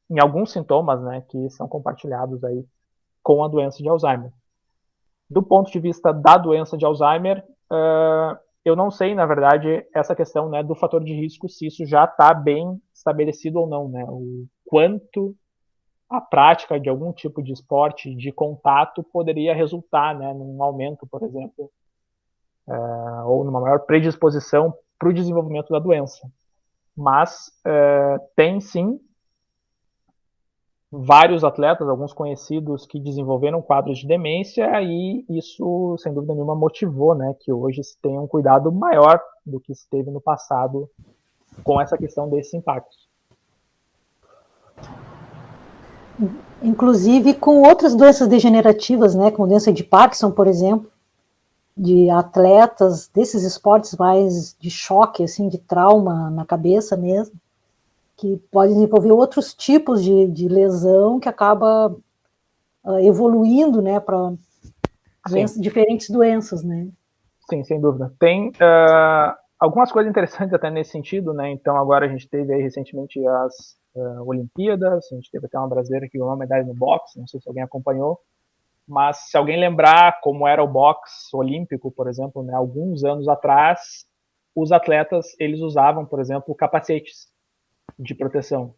em alguns sintomas, né, que são compartilhados aí com a doença de Alzheimer. Do ponto de vista da doença de Alzheimer, eu não sei, na verdade, essa questão, né, do fator de risco, se isso já está bem estabelecido ou não, né, o quanto a prática de algum tipo de esporte de contato poderia resultar, né, num aumento, por exemplo, ou numa maior predisposição para o desenvolvimento da doença. Mas tem sim vários atletas, alguns conhecidos, que desenvolveram quadros de demência, e isso, sem dúvida nenhuma, motivou, né, que hoje se tenha um cuidado maior do que se teve no passado com essa questão desses impactos. Inclusive com outras doenças degenerativas, né, como doença de Parkinson, por exemplo, de atletas desses esportes mais de choque, assim, de trauma na cabeça mesmo, que podem desenvolver outros tipos de lesão que acaba evoluindo, né, para diferentes doenças, né? Sim, sem dúvida. Tem algumas coisas interessantes até nesse sentido, né? Então agora a gente teve aí recentemente as Olimpíadas, a gente teve até uma brasileira que ganhou uma medalha no boxe, não sei se alguém acompanhou, mas se alguém lembrar como era o boxe olímpico, por exemplo, né, alguns anos atrás, os atletas, eles usavam, por exemplo, capacetes de proteção.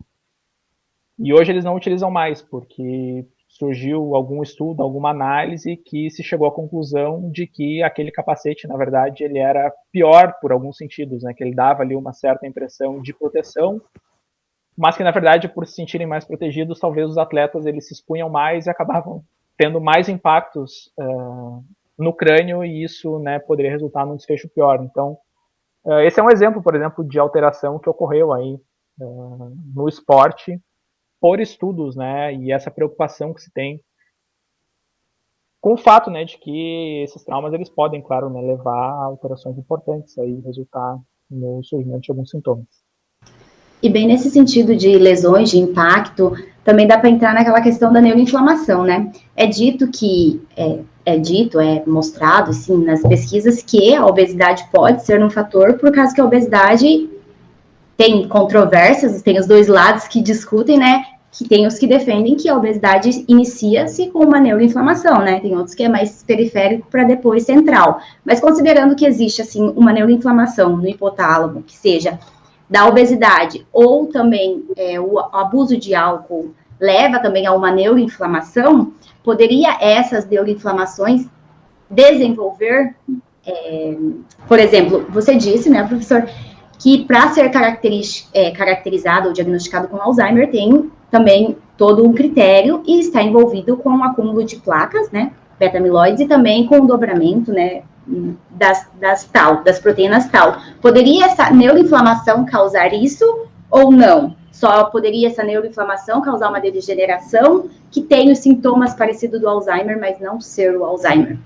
E hoje eles não utilizam mais, porque surgiu algum estudo, alguma análise que se chegou à conclusão de que aquele capacete, na verdade, ele era pior por alguns sentidos, né, que ele dava ali uma certa impressão de proteção, mas que, na verdade, por se sentirem mais protegidos, talvez os atletas eles se expunham mais e acabavam tendo mais impactos no crânio, e isso, né, poderia resultar num desfecho pior. Então, esse é um exemplo, por exemplo, de alteração que ocorreu aí no esporte por estudos, né, e essa preocupação que se tem com o fato, né, de que esses traumas eles podem, claro, né, levar a alterações importantes aí, resultar no surgimento de alguns sintomas. E bem nesse sentido de lesões, de impacto, também dá para entrar naquela questão da neuroinflamação, né? É dito que, é mostrado, assim, nas pesquisas, que a obesidade pode ser um fator, por causa que a obesidade tem controvérsias, tem os dois lados que discutem, né? Que tem os que defendem que a obesidade inicia-se com uma neuroinflamação, né? Tem outros que é mais periférico para depois central. Mas considerando que existe, assim, uma neuroinflamação no hipotálamo, que seja da obesidade, ou também o abuso de álcool leva também a uma neuroinflamação, poderia essas neuroinflamações desenvolver, por exemplo, você disse, né, professor, que para ser caracterizado ou diagnosticado com Alzheimer tem também todo um critério e está envolvido com o acúmulo de placas, né, beta-amiloides, e também com o dobramento, né, das proteínas tau. Poderia essa neuroinflamação causar isso ou não? Só poderia essa neuroinflamação causar uma degeneração que tem os sintomas parecidos do Alzheimer, mas não ser o Alzheimer?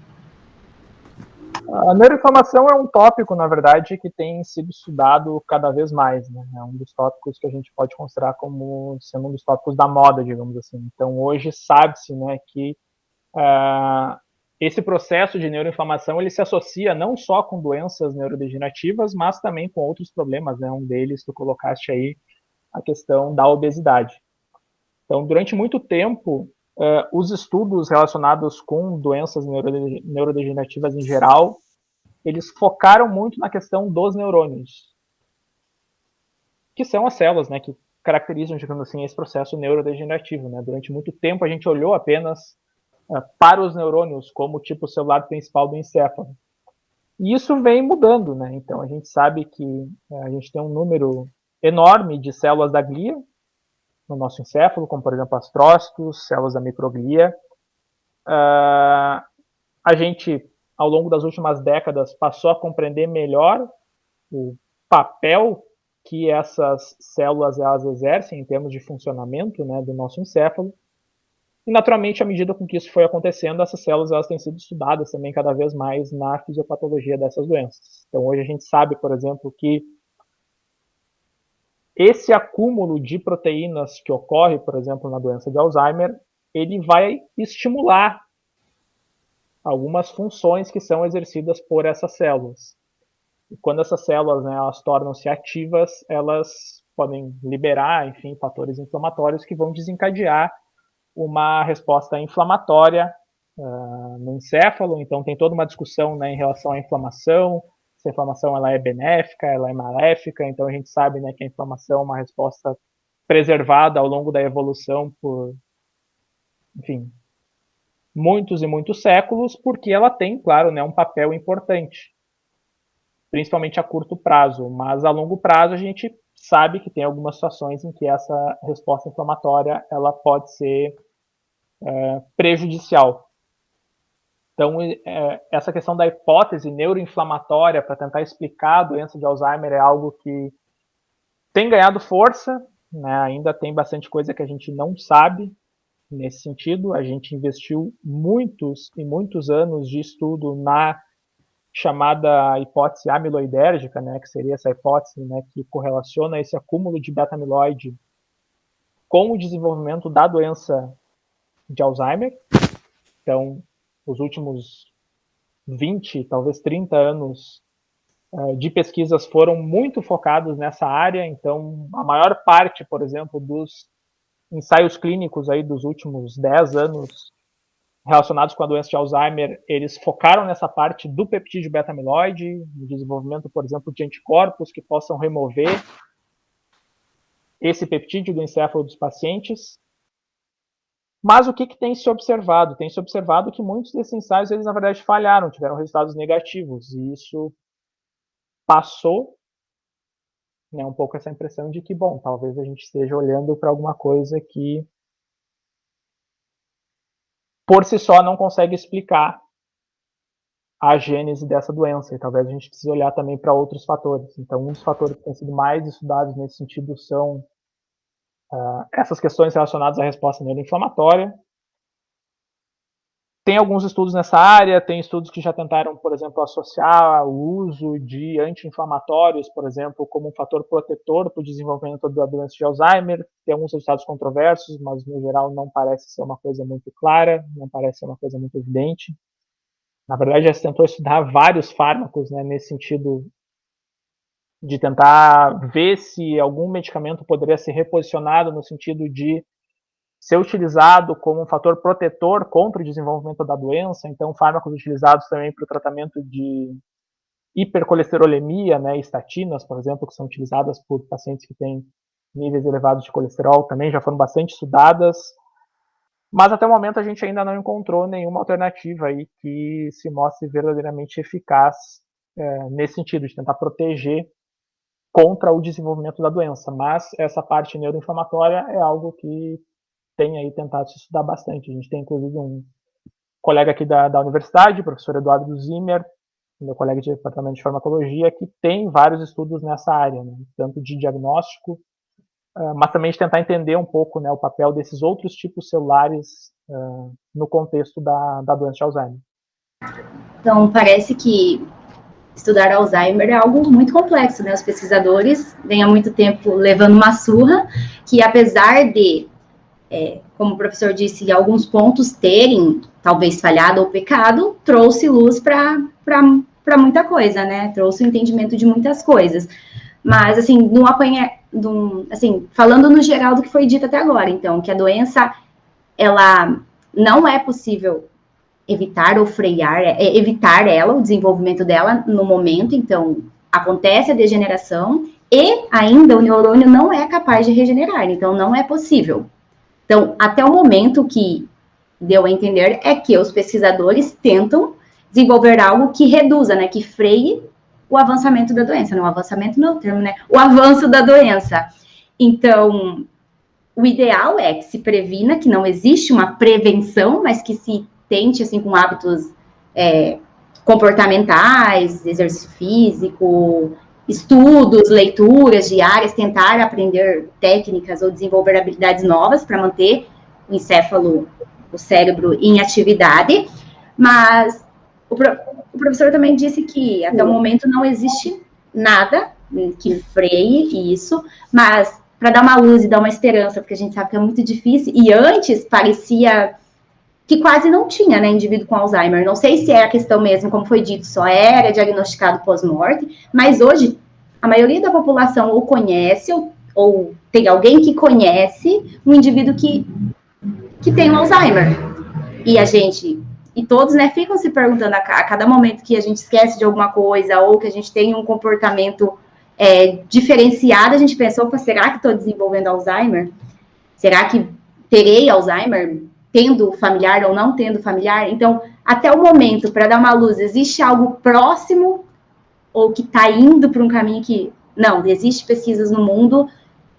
A neuroinflamação é um tópico, na verdade, que tem sido estudado cada vez mais, né? É um dos tópicos que a gente pode considerar como sendo um dos tópicos da moda, digamos assim. Então, hoje sabe-se, né, que esse processo de neuroinflamação ele se associa não só com doenças neurodegenerativas, mas também com outros problemas, né? Um deles, tu colocaste aí, a questão da obesidade. Então, durante muito tempo, os estudos relacionados com doenças neurodegenerativas em geral, eles focaram muito na questão dos neurônios, que são as células, né, que caracterizam, digamos assim, esse processo neurodegenerativo, né? Durante muito tempo a gente olhou apenas para os neurônios como o tipo celular principal do encéfalo. E isso vem mudando, né? Então a gente sabe que a gente tem um número enorme de células da glia no nosso encéfalo, como por exemplo astrócitos, células da microglia. A gente, ao longo das últimas décadas, passou a compreender melhor o papel que essas células elas exercem em termos de funcionamento, né, do nosso encéfalo. E, naturalmente, à medida com que isso foi acontecendo, essas células elas têm sido estudadas também cada vez mais na fisiopatologia dessas doenças. Então, hoje a gente sabe, por exemplo, que esse acúmulo de proteínas que ocorre, por exemplo, na doença de Alzheimer, ele vai estimular algumas funções que são exercidas por essas células. E quando essas células, né, elas tornam-se ativas, elas podem liberar, enfim, fatores inflamatórios que vão desencadear uma resposta inflamatória no encéfalo. Então tem toda uma discussão, né, em relação à inflamação, se a inflamação ela é benéfica, ela é maléfica. Então a gente sabe, né, que a inflamação é uma resposta preservada ao longo da evolução por, enfim, muitos e muitos séculos, porque ela tem, claro, né, um papel importante, principalmente a curto prazo, mas a longo prazo a gente sabe que tem algumas situações em que essa resposta inflamatória ela pode ser prejudicial. Então, essa questão da hipótese neuroinflamatória para tentar explicar a doença de Alzheimer é algo que tem ganhado força, né? Ainda tem bastante coisa que a gente não sabe nesse sentido. A gente investiu muitos e muitos anos de estudo na chamada hipótese amiloidérgica, né? Que seria essa hipótese, né, que correlaciona esse acúmulo de beta-amiloide com o desenvolvimento da doença de Alzheimer. Então, os últimos 20, talvez 30 anos de pesquisas foram muito focados nessa área. Então, a maior parte, por exemplo, dos ensaios clínicos aí dos últimos 10 anos relacionados com a doença de Alzheimer, eles focaram nessa parte do peptídeo beta-amiloide, no desenvolvimento, por exemplo, de anticorpos que possam remover esse peptídeo do encéfalo dos pacientes. Mas o que tem se observado? Tem se observado que muitos desses ensaios, eles na verdade falharam, tiveram resultados negativos, e isso passou, né, um pouco essa impressão de que, bom, talvez a gente esteja olhando para alguma coisa que por si só não consegue explicar a gênese dessa doença, e talvez a gente precise olhar também para outros fatores. Então, um dos fatores que tem sido mais estudados nesse sentido são essas questões relacionadas à resposta neuroinflamatória. Tem alguns estudos nessa área, tem estudos que já tentaram, por exemplo, associar o uso de anti-inflamatórios, por exemplo, como um fator protetor para o desenvolvimento da doença de Alzheimer. Tem alguns resultados controversos, mas no geral não parece ser uma coisa muito clara, não parece ser uma coisa muito evidente. Na verdade, já se tentou estudar vários fármacos, né, nesse sentido de tentar ver se algum medicamento poderia ser reposicionado no sentido de ser utilizado como um fator protetor contra o desenvolvimento da doença. Então, fármacos utilizados também para o tratamento de hipercolesterolemia, né, estatinas, por exemplo, que são utilizadas por pacientes que têm níveis elevados de colesterol, também já foram bastante estudadas. Mas até o momento a gente ainda não encontrou nenhuma alternativa aí que se mostre verdadeiramente eficaz nesse sentido, de tentar proteger contra o desenvolvimento da doença, mas essa parte neuroinflamatória é algo que tem aí tentado se estudar bastante. A gente tem, inclusive, um colega aqui da universidade, o professor Eduardo Zimmer, meu colega de departamento de farmacologia, que tem vários estudos nessa área, né? Tanto de diagnóstico, mas também de tentar entender um pouco, né, o papel desses outros tipos celulares no contexto da doença de Alzheimer. Então, parece que estudar Alzheimer é algo muito complexo, né? Os pesquisadores vêm há muito tempo levando uma surra, que apesar de, como o professor disse, alguns pontos terem talvez falhado ou pecado, trouxe luz para muita coisa, né? Trouxe o entendimento de muitas coisas. Mas, assim, assim, falando no geral do que foi dito até agora, então, que a doença, ela não é possível evitar ou frear, evitar ela, o desenvolvimento dela no momento, então, acontece a degeneração e ainda o neurônio não é capaz de regenerar, então não é possível. Então, até o momento que deu a entender é que os pesquisadores tentam desenvolver algo que reduza, né, que freie o avançamento da doença, não o avançamento não é o termo, né, o avanço da doença. Então, o ideal é que se previna, que não existe uma prevenção, mas que se tente, assim, com hábitos comportamentais, exercício físico, estudos, leituras diárias, tentar aprender técnicas ou desenvolver habilidades novas para manter o encéfalo, o cérebro em atividade, mas o professor também disse que até o momento não existe nada que freie isso, mas para dar uma luz e dar uma esperança, porque a gente sabe que é muito difícil, e antes parecia que quase não tinha, né, indivíduo com Alzheimer. Não sei se é a questão mesmo, como foi dito, só era diagnosticado pós-morte, mas hoje a maioria da população ou conhece, ou tem alguém que conhece um indivíduo que tem um Alzheimer. E todos, né, ficam se perguntando a cada momento que a gente esquece de alguma coisa ou que a gente tem um comportamento diferenciado, a gente pensa, opa, será que estou desenvolvendo Alzheimer? Será que terei Alzheimer tendo familiar ou não tendo familiar? Então, até o momento, para dar uma luz, existe algo próximo ou que está indo para um caminho que... Não, existem pesquisas no mundo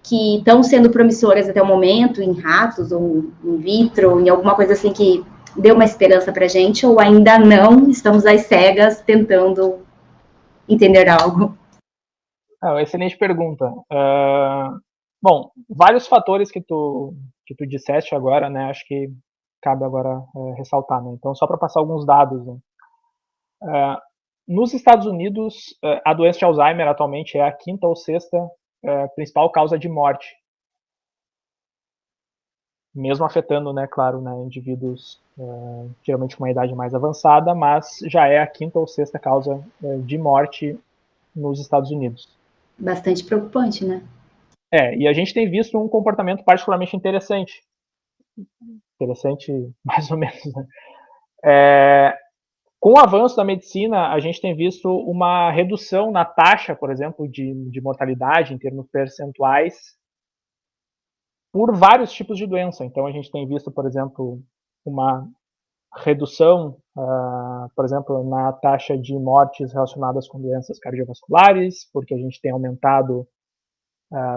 que estão sendo promissoras até o momento, em ratos ou in vitro, em alguma coisa assim que deu uma esperança para a gente, ou ainda não, estamos às cegas tentando entender algo? Excelente pergunta. Bom, vários fatores que tu disseste agora, né, acho que cabe agora ressaltar, né? Então, só para passar alguns dados, né? Nos Estados Unidos, a doença de Alzheimer atualmente é a quinta ou sexta principal causa de morte, mesmo afetando, né, claro, né, indivíduos geralmente com uma idade mais avançada, mas já é a quinta ou sexta causa de morte nos Estados Unidos. Bastante preocupante, né? E a gente tem visto um comportamento particularmente interessante. Interessante, mais ou menos, né? Com o avanço da medicina, a gente tem visto uma redução na taxa, por exemplo, de mortalidade em termos percentuais por vários tipos de doença. Então, a gente tem visto, por exemplo, uma redução, por exemplo, na taxa de mortes relacionadas com doenças cardiovasculares, porque a gente tem aumentado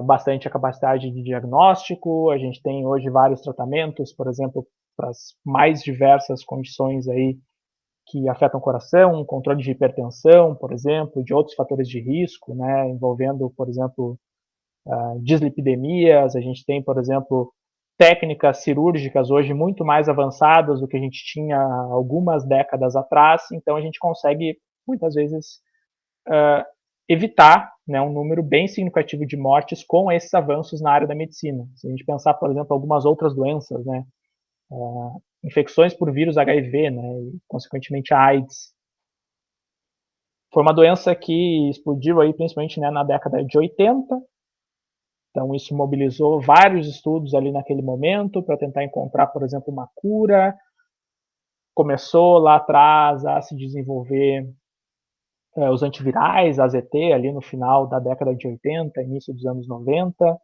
bastante a capacidade de diagnóstico, a gente tem hoje vários tratamentos, por exemplo, para as mais diversas condições aí que afetam o coração, controle de hipertensão, por exemplo, de outros fatores de risco, né, envolvendo, por exemplo, dislipidemias. A gente tem, por exemplo, técnicas cirúrgicas hoje muito mais avançadas do que a gente tinha algumas décadas atrás, então a gente consegue, muitas vezes, evitar, né, um número bem significativo de mortes com esses avanços na área da medicina. Se a gente pensar, por exemplo, algumas outras doenças, né, infecções por vírus HIV, né, e consequentemente a AIDS, foi uma doença que explodiu aí principalmente, né, na década de 80. Então isso mobilizou vários estudos ali naquele momento para tentar encontrar, por exemplo, uma cura. Começou lá atrás a se desenvolver os antivirais, AZT, ali no final da década de 80, início dos anos 90.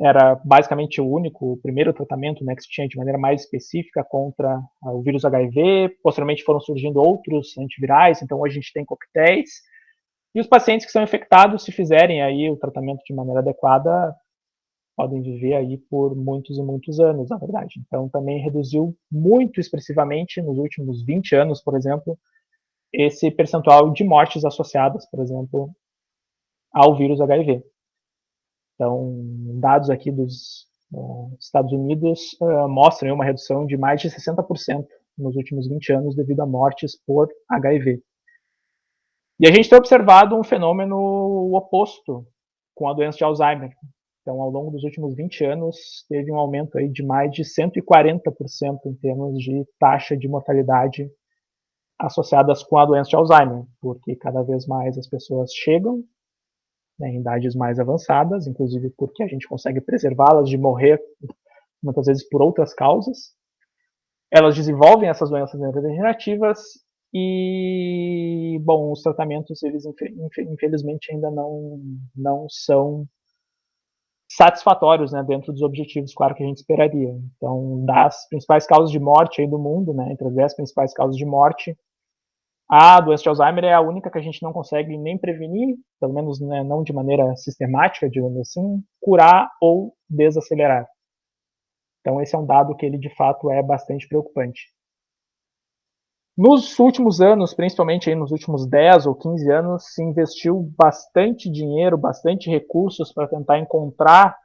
Era basicamente o primeiro tratamento, né, que se tinha de maneira mais específica contra o vírus HIV. Posteriormente foram surgindo outros antivirais, então hoje a gente tem coquetéis. E os pacientes que são infectados, se fizerem aí o tratamento de maneira adequada, podem viver aí por muitos e muitos anos, na verdade. Então, também reduziu muito expressivamente nos últimos 20 anos, por exemplo, esse percentual de mortes associadas, por exemplo, ao vírus HIV. Então, dados aqui dos Estados Unidos mostram uma redução de mais de 60% nos últimos 20 anos devido a mortes por HIV. E a gente tem observado um fenômeno oposto com a doença de Alzheimer. Então, ao longo dos últimos 20 anos, teve um aumento aí de mais de 140% em termos de taxa de mortalidade associadas com a doença de Alzheimer, porque cada vez mais as pessoas chegam, né, em idades mais avançadas, inclusive porque a gente consegue preservá-las de morrer, muitas vezes por outras causas. Elas desenvolvem essas doenças neurodegenerativas e, bom, os tratamentos, eles infelizmente ainda não são satisfatórios, né, dentro dos objetivos, claro, que a gente esperaria. Então, das principais causas de morte aí do mundo, né, entre as 10 principais causas de morte, a doença de Alzheimer é a única que a gente não consegue nem prevenir, pelo menos, né, não de maneira sistemática, digamos assim, curar ou desacelerar. Então, esse é um dado que ele, de fato, é bastante preocupante. Nos últimos anos, principalmente aí nos últimos 10 ou 15 anos, se investiu bastante dinheiro, bastante recursos para tentar encontrar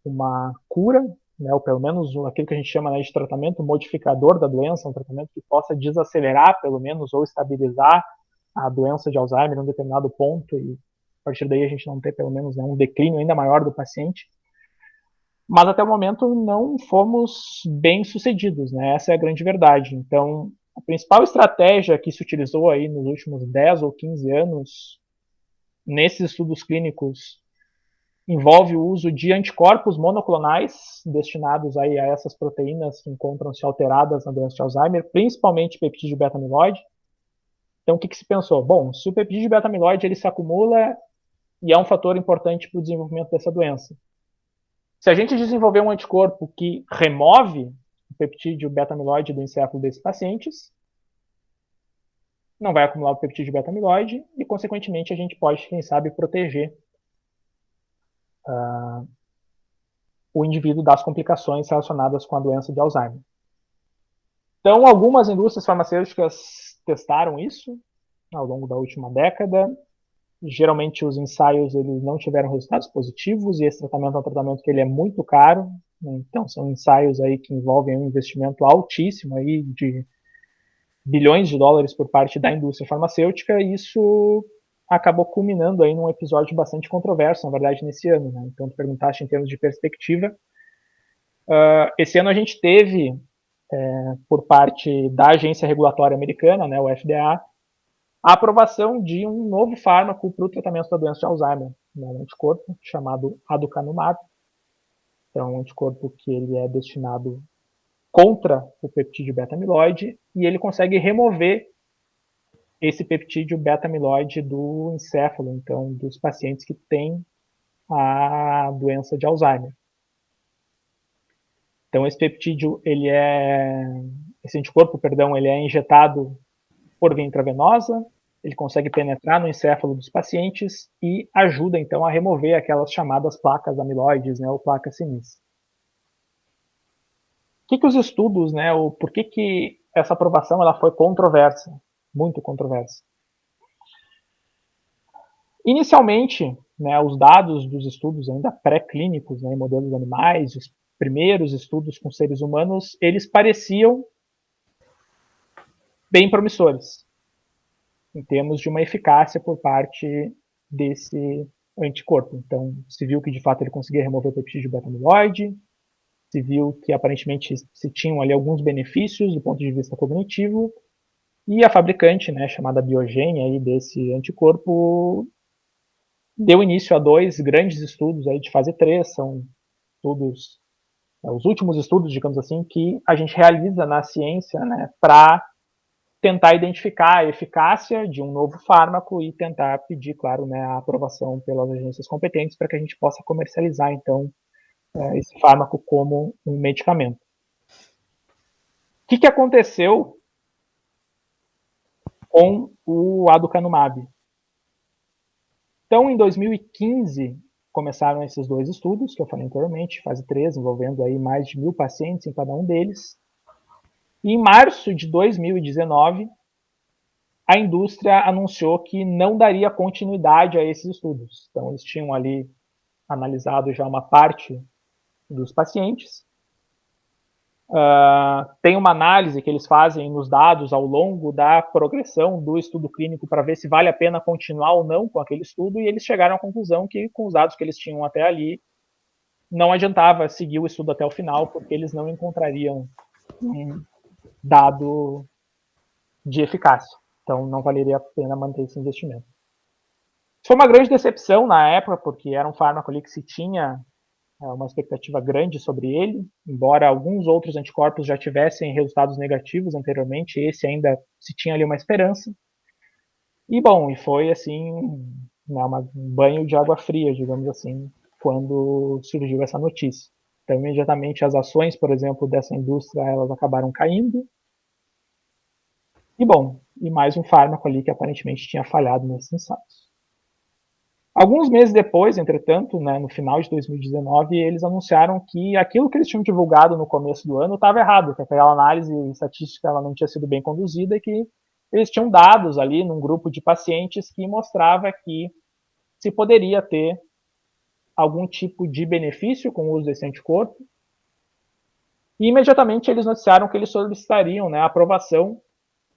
uma cura, né, ou pelo menos aquilo que a gente chama, né, de tratamento modificador da doença, um tratamento que possa desacelerar, pelo menos, ou estabilizar a doença de Alzheimer em um determinado ponto, e a partir daí a gente não ter, pelo menos, né, um declínio ainda maior do paciente. Mas até o momento não fomos bem sucedidos, né? Essa é a grande verdade. Então, a principal estratégia que se utilizou aí nos últimos 10 ou 15 anos, nesses estudos clínicos, envolve o uso de anticorpos monoclonais destinados aí a essas proteínas que encontram-se alteradas na doença de Alzheimer, principalmente peptídeo beta-amiloide. Então, o que se pensou? Bom, se o peptídeo beta-amiloide ele se acumula e é um fator importante para o desenvolvimento dessa doença, se a gente desenvolver um anticorpo que remove o peptídeo beta-amiloide do encéfalo desses pacientes, não vai acumular o peptídeo beta-amiloide e, consequentemente, a gente pode, quem sabe, proteger o indivíduo das complicações relacionadas com a doença de Alzheimer. Então, algumas indústrias farmacêuticas testaram isso ao longo da última década. Geralmente, os ensaios eles não tiveram resultados positivos e esse tratamento é um tratamento que ele é muito caro. Então, são ensaios aí que envolvem um investimento altíssimo aí de bilhões de dólares por parte da indústria farmacêutica, e isso acabou culminando aí num episódio bastante controverso, na verdade, nesse ano. Né? Então, tu perguntaste em termos de perspectiva. Esse ano a gente teve, por parte da agência regulatória americana, né, o FDA, a aprovação de um novo fármaco para o tratamento da doença de Alzheimer, né, um anticorpo chamado aducanumab. Então, um anticorpo que ele é destinado contra o peptídeo beta-amiloide e ele consegue remover esse peptídeo beta-amiloide do encéfalo, então, dos pacientes que têm a doença de Alzheimer. Então, esse peptídeo, esse anticorpo, ele é injetado por via intravenosa, ele consegue penetrar no encéfalo dos pacientes e ajuda, então, a remover aquelas chamadas placas amiloides, né, ou placas sinis. O que os estudos, né, por que essa aprovação ela foi controversa, muito controversa? Inicialmente, né, os dados dos estudos ainda pré-clínicos, né, em modelos animais, os primeiros estudos com seres humanos, eles pareciam bem promissores, em termos de uma eficácia por parte desse anticorpo. Então, se viu que de fato ele conseguia remover o peptídeo beta-amiloide, se viu que aparentemente se tinham ali alguns benefícios do ponto de vista cognitivo, e a fabricante, né, chamada Biogen, aí, desse anticorpo, deu início a 2 grandes estudos aí de fase 3, são estudos, os últimos estudos, digamos assim, que a gente realiza na ciência, né, para tentar identificar a eficácia de um novo fármaco e tentar pedir, claro, né, a aprovação pelas agências competentes para que a gente possa comercializar, então, esse fármaco como um medicamento. O que aconteceu com o aducanumab? Então, em 2015, começaram esses 2 estudos, que eu falei anteriormente, fase 3, envolvendo aí mais de 1.000 pacientes em cada um deles. E em março de 2019, a indústria anunciou que não daria continuidade a esses estudos. Então, eles tinham ali analisado já uma parte dos pacientes. Tem uma análise que eles fazem nos dados ao longo da progressão do estudo clínico para ver se vale a pena continuar ou não com aquele estudo, e eles chegaram à conclusão que, com os dados que eles tinham até ali, não adiantava seguir o estudo até o final, porque eles não encontrariam um dado de eficácia. Então, não valeria a pena manter esse investimento. Foi uma grande decepção na época, porque era um fármaco ali que se tinha uma expectativa grande sobre ele, embora alguns outros anticorpos já tivessem resultados negativos anteriormente, esse ainda se tinha ali uma esperança. E bom, e foi assim, um banho de água fria, digamos assim, quando surgiu essa notícia. Então, imediatamente as ações, por exemplo, dessa indústria, elas acabaram caindo. E bom, e mais um fármaco ali que aparentemente tinha falhado nesses ensaios. Alguns meses depois, entretanto, né, no final de 2019, eles anunciaram que aquilo que eles tinham divulgado no começo do ano estava errado, que aquela análise estatística ela não tinha sido bem conduzida e que eles tinham dados ali num grupo de pacientes que mostrava que se poderia ter algum tipo de benefício com o uso desse anticorpo. E imediatamente eles noticiaram que eles solicitariam, né, a aprovação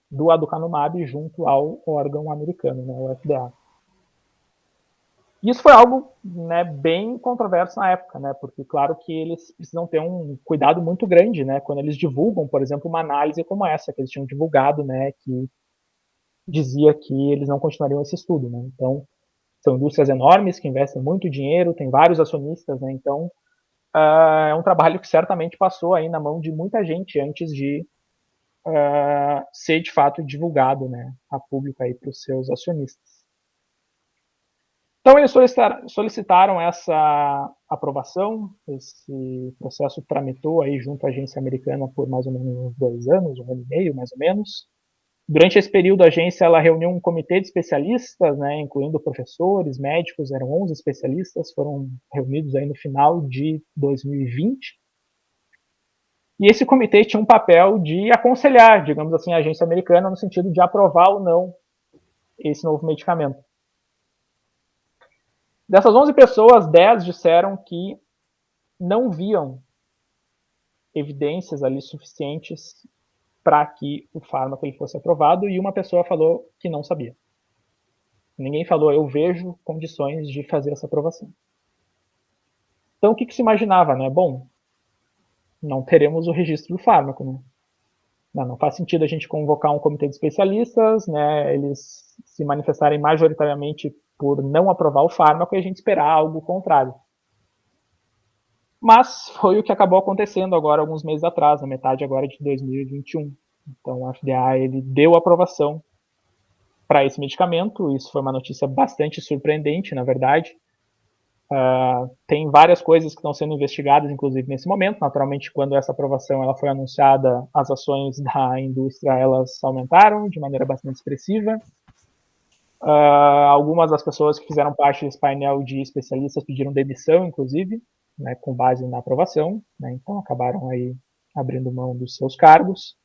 do aducanumab junto ao órgão americano, né, o FDA. Isso foi algo, né, bem controverso na época, né, porque claro que eles precisam ter um cuidado muito grande, né, quando eles divulgam, por exemplo, uma análise como essa que eles tinham divulgado, né, que dizia que eles não continuariam esse estudo, né. Então, são indústrias enormes que investem muito dinheiro, tem vários acionistas, né, então é um trabalho que certamente passou aí na mão de muita gente antes de ser de fato divulgado, né, a público aí para os seus acionistas. Então, eles solicitaram essa aprovação, esse processo tramitou aí junto à agência americana por mais ou menos uns 2 anos, 1 ano e meio, mais ou menos. Durante esse período, a agência ela reuniu um comitê de especialistas, né, incluindo professores, médicos, eram 11 especialistas, foram reunidos aí no final de 2020. E esse comitê tinha um papel de aconselhar, digamos assim, a agência americana no sentido de aprovar ou não esse novo medicamento. Dessas 11 pessoas, 10 disseram que não viam evidências ali suficientes para que o fármaco ele fosse aprovado, e uma pessoa falou que não sabia. Ninguém falou, eu vejo condições de fazer essa aprovação. Então, o que se imaginava, né? Bom, não teremos o registro do fármaco, né? Não faz sentido a gente convocar um comitê de especialistas, né, eles se manifestarem majoritariamente por não aprovar o fármaco e a gente esperar algo contrário. Mas foi o que acabou acontecendo agora, alguns meses atrás, na metade agora de 2021. Então, a FDA ele deu aprovação para esse medicamento, isso foi uma notícia bastante surpreendente, na verdade. Tem várias coisas que estão sendo investigadas, inclusive nesse momento. Naturalmente, quando essa aprovação ela foi anunciada, as ações da indústria elas aumentaram de maneira bastante expressiva. Algumas das pessoas que fizeram parte desse painel de especialistas pediram demissão, inclusive, né, com base na aprovação, né, então acabaram aí abrindo mão dos seus cargos.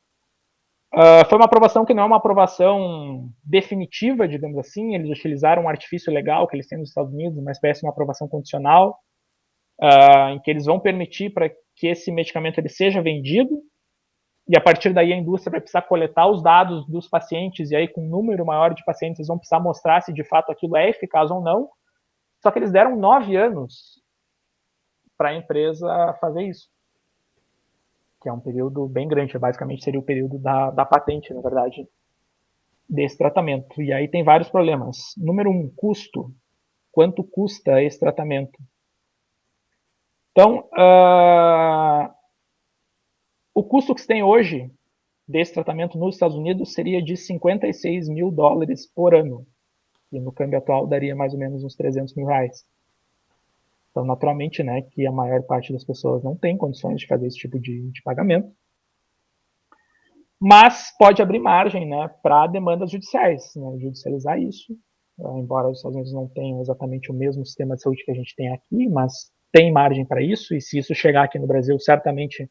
Foi uma aprovação que não é uma aprovação definitiva, digamos assim, eles utilizaram um artifício legal que eles têm nos Estados Unidos, uma espécie de uma aprovação condicional, em que eles vão permitir para que esse medicamento ele seja vendido, e a partir daí a indústria vai precisar coletar os dados dos pacientes, e aí com um número maior de pacientes eles vão precisar mostrar se de fato aquilo é eficaz ou não. Só que eles deram 9 anos para a empresa fazer isso, que é um período bem grande, basicamente seria o período da patente, na verdade, desse tratamento. E aí tem vários problemas. Número 1, custo. Quanto custa esse tratamento? Então, o custo que se tem hoje desse tratamento nos Estados Unidos seria de $56 mil por ano, e no câmbio atual daria mais ou menos uns R$300 mil. Então, naturalmente, né, que a maior parte das pessoas não tem condições de fazer esse tipo de pagamento, mas pode abrir margem, né, para demandas judiciais, né, judicializar isso, embora os Estados Unidos não tenham exatamente o mesmo sistema de saúde que a gente tem aqui, mas tem margem para isso, e se isso chegar aqui no Brasil, certamente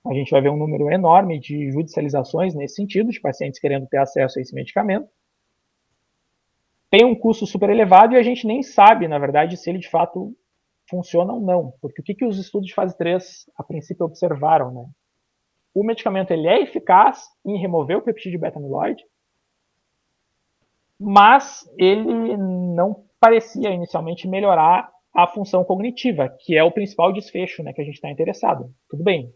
a gente vai ver um número enorme de judicializações nesse sentido, de pacientes querendo ter acesso a esse medicamento. Tem um custo super elevado e a gente nem sabe, na verdade, se ele de fato funciona ou não, porque o que os estudos de fase 3, a princípio, observaram, né? O medicamento ele é eficaz em remover o peptídeo beta-amiloide, mas ele não parecia inicialmente melhorar a função cognitiva, que é o principal desfecho, né, que a gente está interessado. Tudo bem,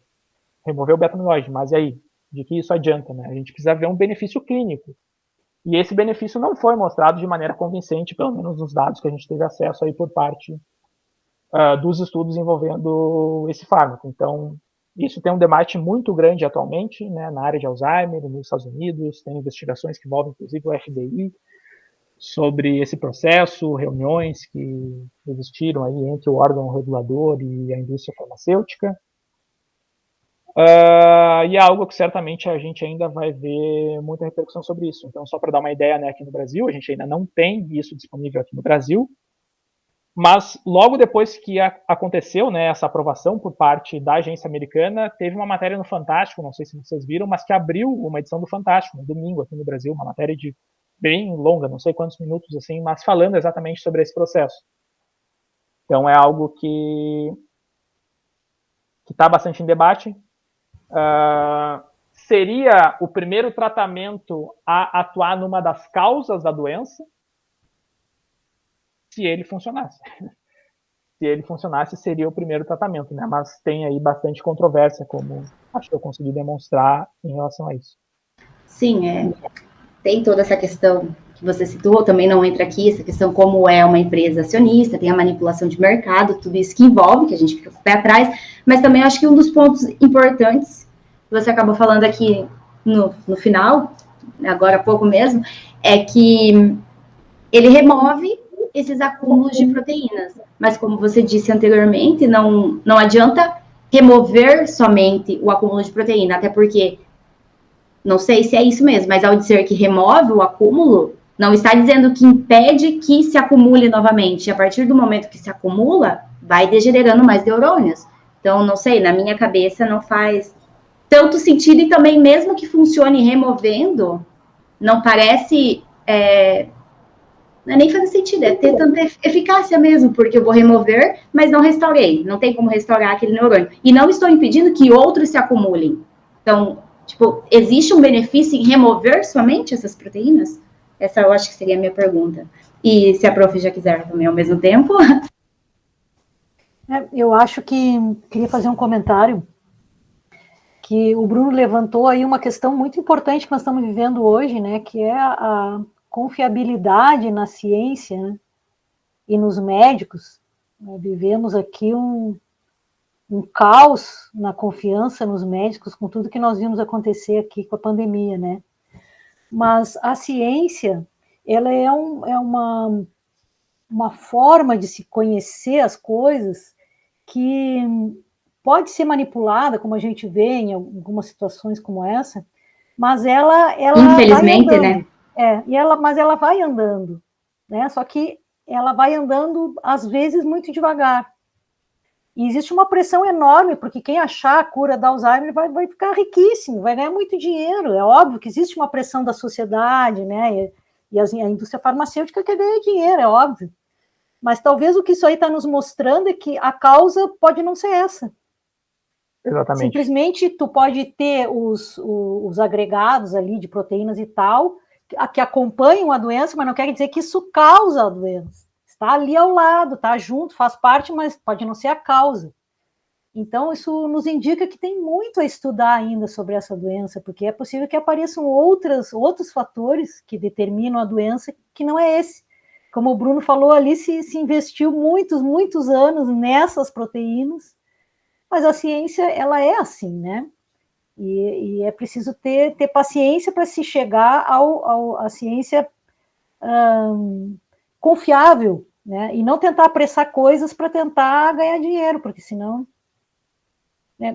remover o beta-amiloide, mas e aí? De que isso adianta? Né? A gente precisa ver um benefício clínico. E esse benefício não foi mostrado de maneira convincente, pelo menos nos dados que a gente teve acesso aí por parte dos estudos envolvendo esse fármaco. Então, isso tem um debate muito grande atualmente, né, na área de Alzheimer, nos Estados Unidos, tem investigações que envolvem, inclusive, o FBI, sobre esse processo, reuniões que existiram aí entre o órgão regulador e a indústria farmacêutica. E é algo que certamente a gente ainda vai ver muita repercussão sobre isso. Então, só para dar uma ideia, né, aqui no Brasil, a gente ainda não tem isso disponível aqui no Brasil, mas logo depois que aconteceu, né, essa aprovação por parte da agência americana, teve uma matéria no Fantástico, não sei se vocês viram, mas que abriu uma edição do Fantástico, no domingo aqui no Brasil, uma matéria de bem longa, não sei quantos minutos, assim, mas falando exatamente sobre esse processo. Então, é algo que está bastante em debate. Seria o primeiro tratamento a atuar numa das causas da doença, se ele funcionasse. Se ele funcionasse, seria o primeiro tratamento, né? Mas tem aí bastante controvérsia, como acho que eu consegui demonstrar em relação a isso. Sim, tem toda essa questão que você citou, também não entra aqui, essa questão como é uma empresa acionista, tem a manipulação de mercado, tudo isso que envolve, que a gente fica com o pé atrás, mas também acho que um dos pontos importantes, que você acabou falando aqui no final, agora há pouco mesmo, é que ele remove esses acúmulos de proteínas, mas como você disse anteriormente, não adianta remover somente o acúmulo de proteína, até porque não sei se é isso mesmo, mas ao dizer que remove o acúmulo, não está dizendo que impede que se acumule novamente. A partir do momento que se acumula, vai degenerando mais neurônios. Então, não sei, na minha cabeça não faz tanto sentido, e também mesmo que funcione removendo, não parece, não é nem fazer sentido, é ter tanta eficácia mesmo, porque eu vou remover, mas não restaurei, não tem como restaurar aquele neurônio. E não estou impedindo que outros se acumulem. Então, tipo, existe um benefício em remover somente essas proteínas? Essa eu acho que seria a minha pergunta. E se a prof já quiser também ao mesmo tempo. Eu acho que queria fazer um comentário que o Bruno levantou aí uma questão muito importante que nós estamos vivendo hoje, né, que é a confiabilidade na ciência, né, e nos médicos. Vivemos aqui um caos na confiança nos médicos com tudo que nós vimos acontecer aqui com a pandemia, né? Mas a ciência, ela é uma forma de se conhecer as coisas que pode ser manipulada, como a gente vê em algumas situações como essa, mas ela infelizmente, vai andando, né? Mas ela vai andando, né? Só que ela vai andando às vezes muito devagar. E existe uma pressão enorme, porque quem achar a cura da Alzheimer vai ficar riquíssimo, vai ganhar muito dinheiro. É óbvio que existe uma pressão da sociedade, né? E a indústria farmacêutica quer ganhar dinheiro, é óbvio. Mas talvez o que isso aí está nos mostrando é que a causa pode não ser essa. Exatamente. Simplesmente tu pode ter os agregados ali de proteínas e tal, que acompanham a doença, mas não quer dizer que isso causa a doença. Está ali ao lado, está junto, faz parte, mas pode não ser a causa. Então, isso nos indica que tem muito a estudar ainda sobre essa doença, porque é possível que apareçam outros fatores que determinam a doença que não é esse. Como o Bruno falou ali, se investiu muitos anos nessas proteínas, mas a ciência, ela é assim, né? E é preciso ter paciência para se chegar à ciência confiável, né? E não tentar apressar coisas para tentar ganhar dinheiro, porque senão...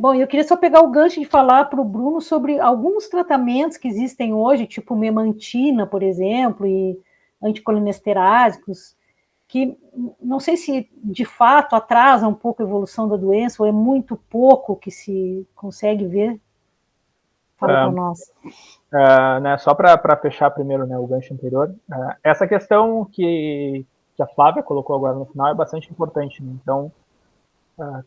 Bom, eu queria só pegar o gancho de falar para o Bruno sobre alguns tratamentos que existem hoje, tipo memantina, por exemplo, e anticolinesterásicos, que não sei se de fato atrasa um pouco a evolução da doença, ou é muito pouco que se consegue ver? Fala para nós. Né, só para fechar primeiro, né, o gancho anterior, essa questão que a Flávia colocou agora no final é bastante importante. Né? Então,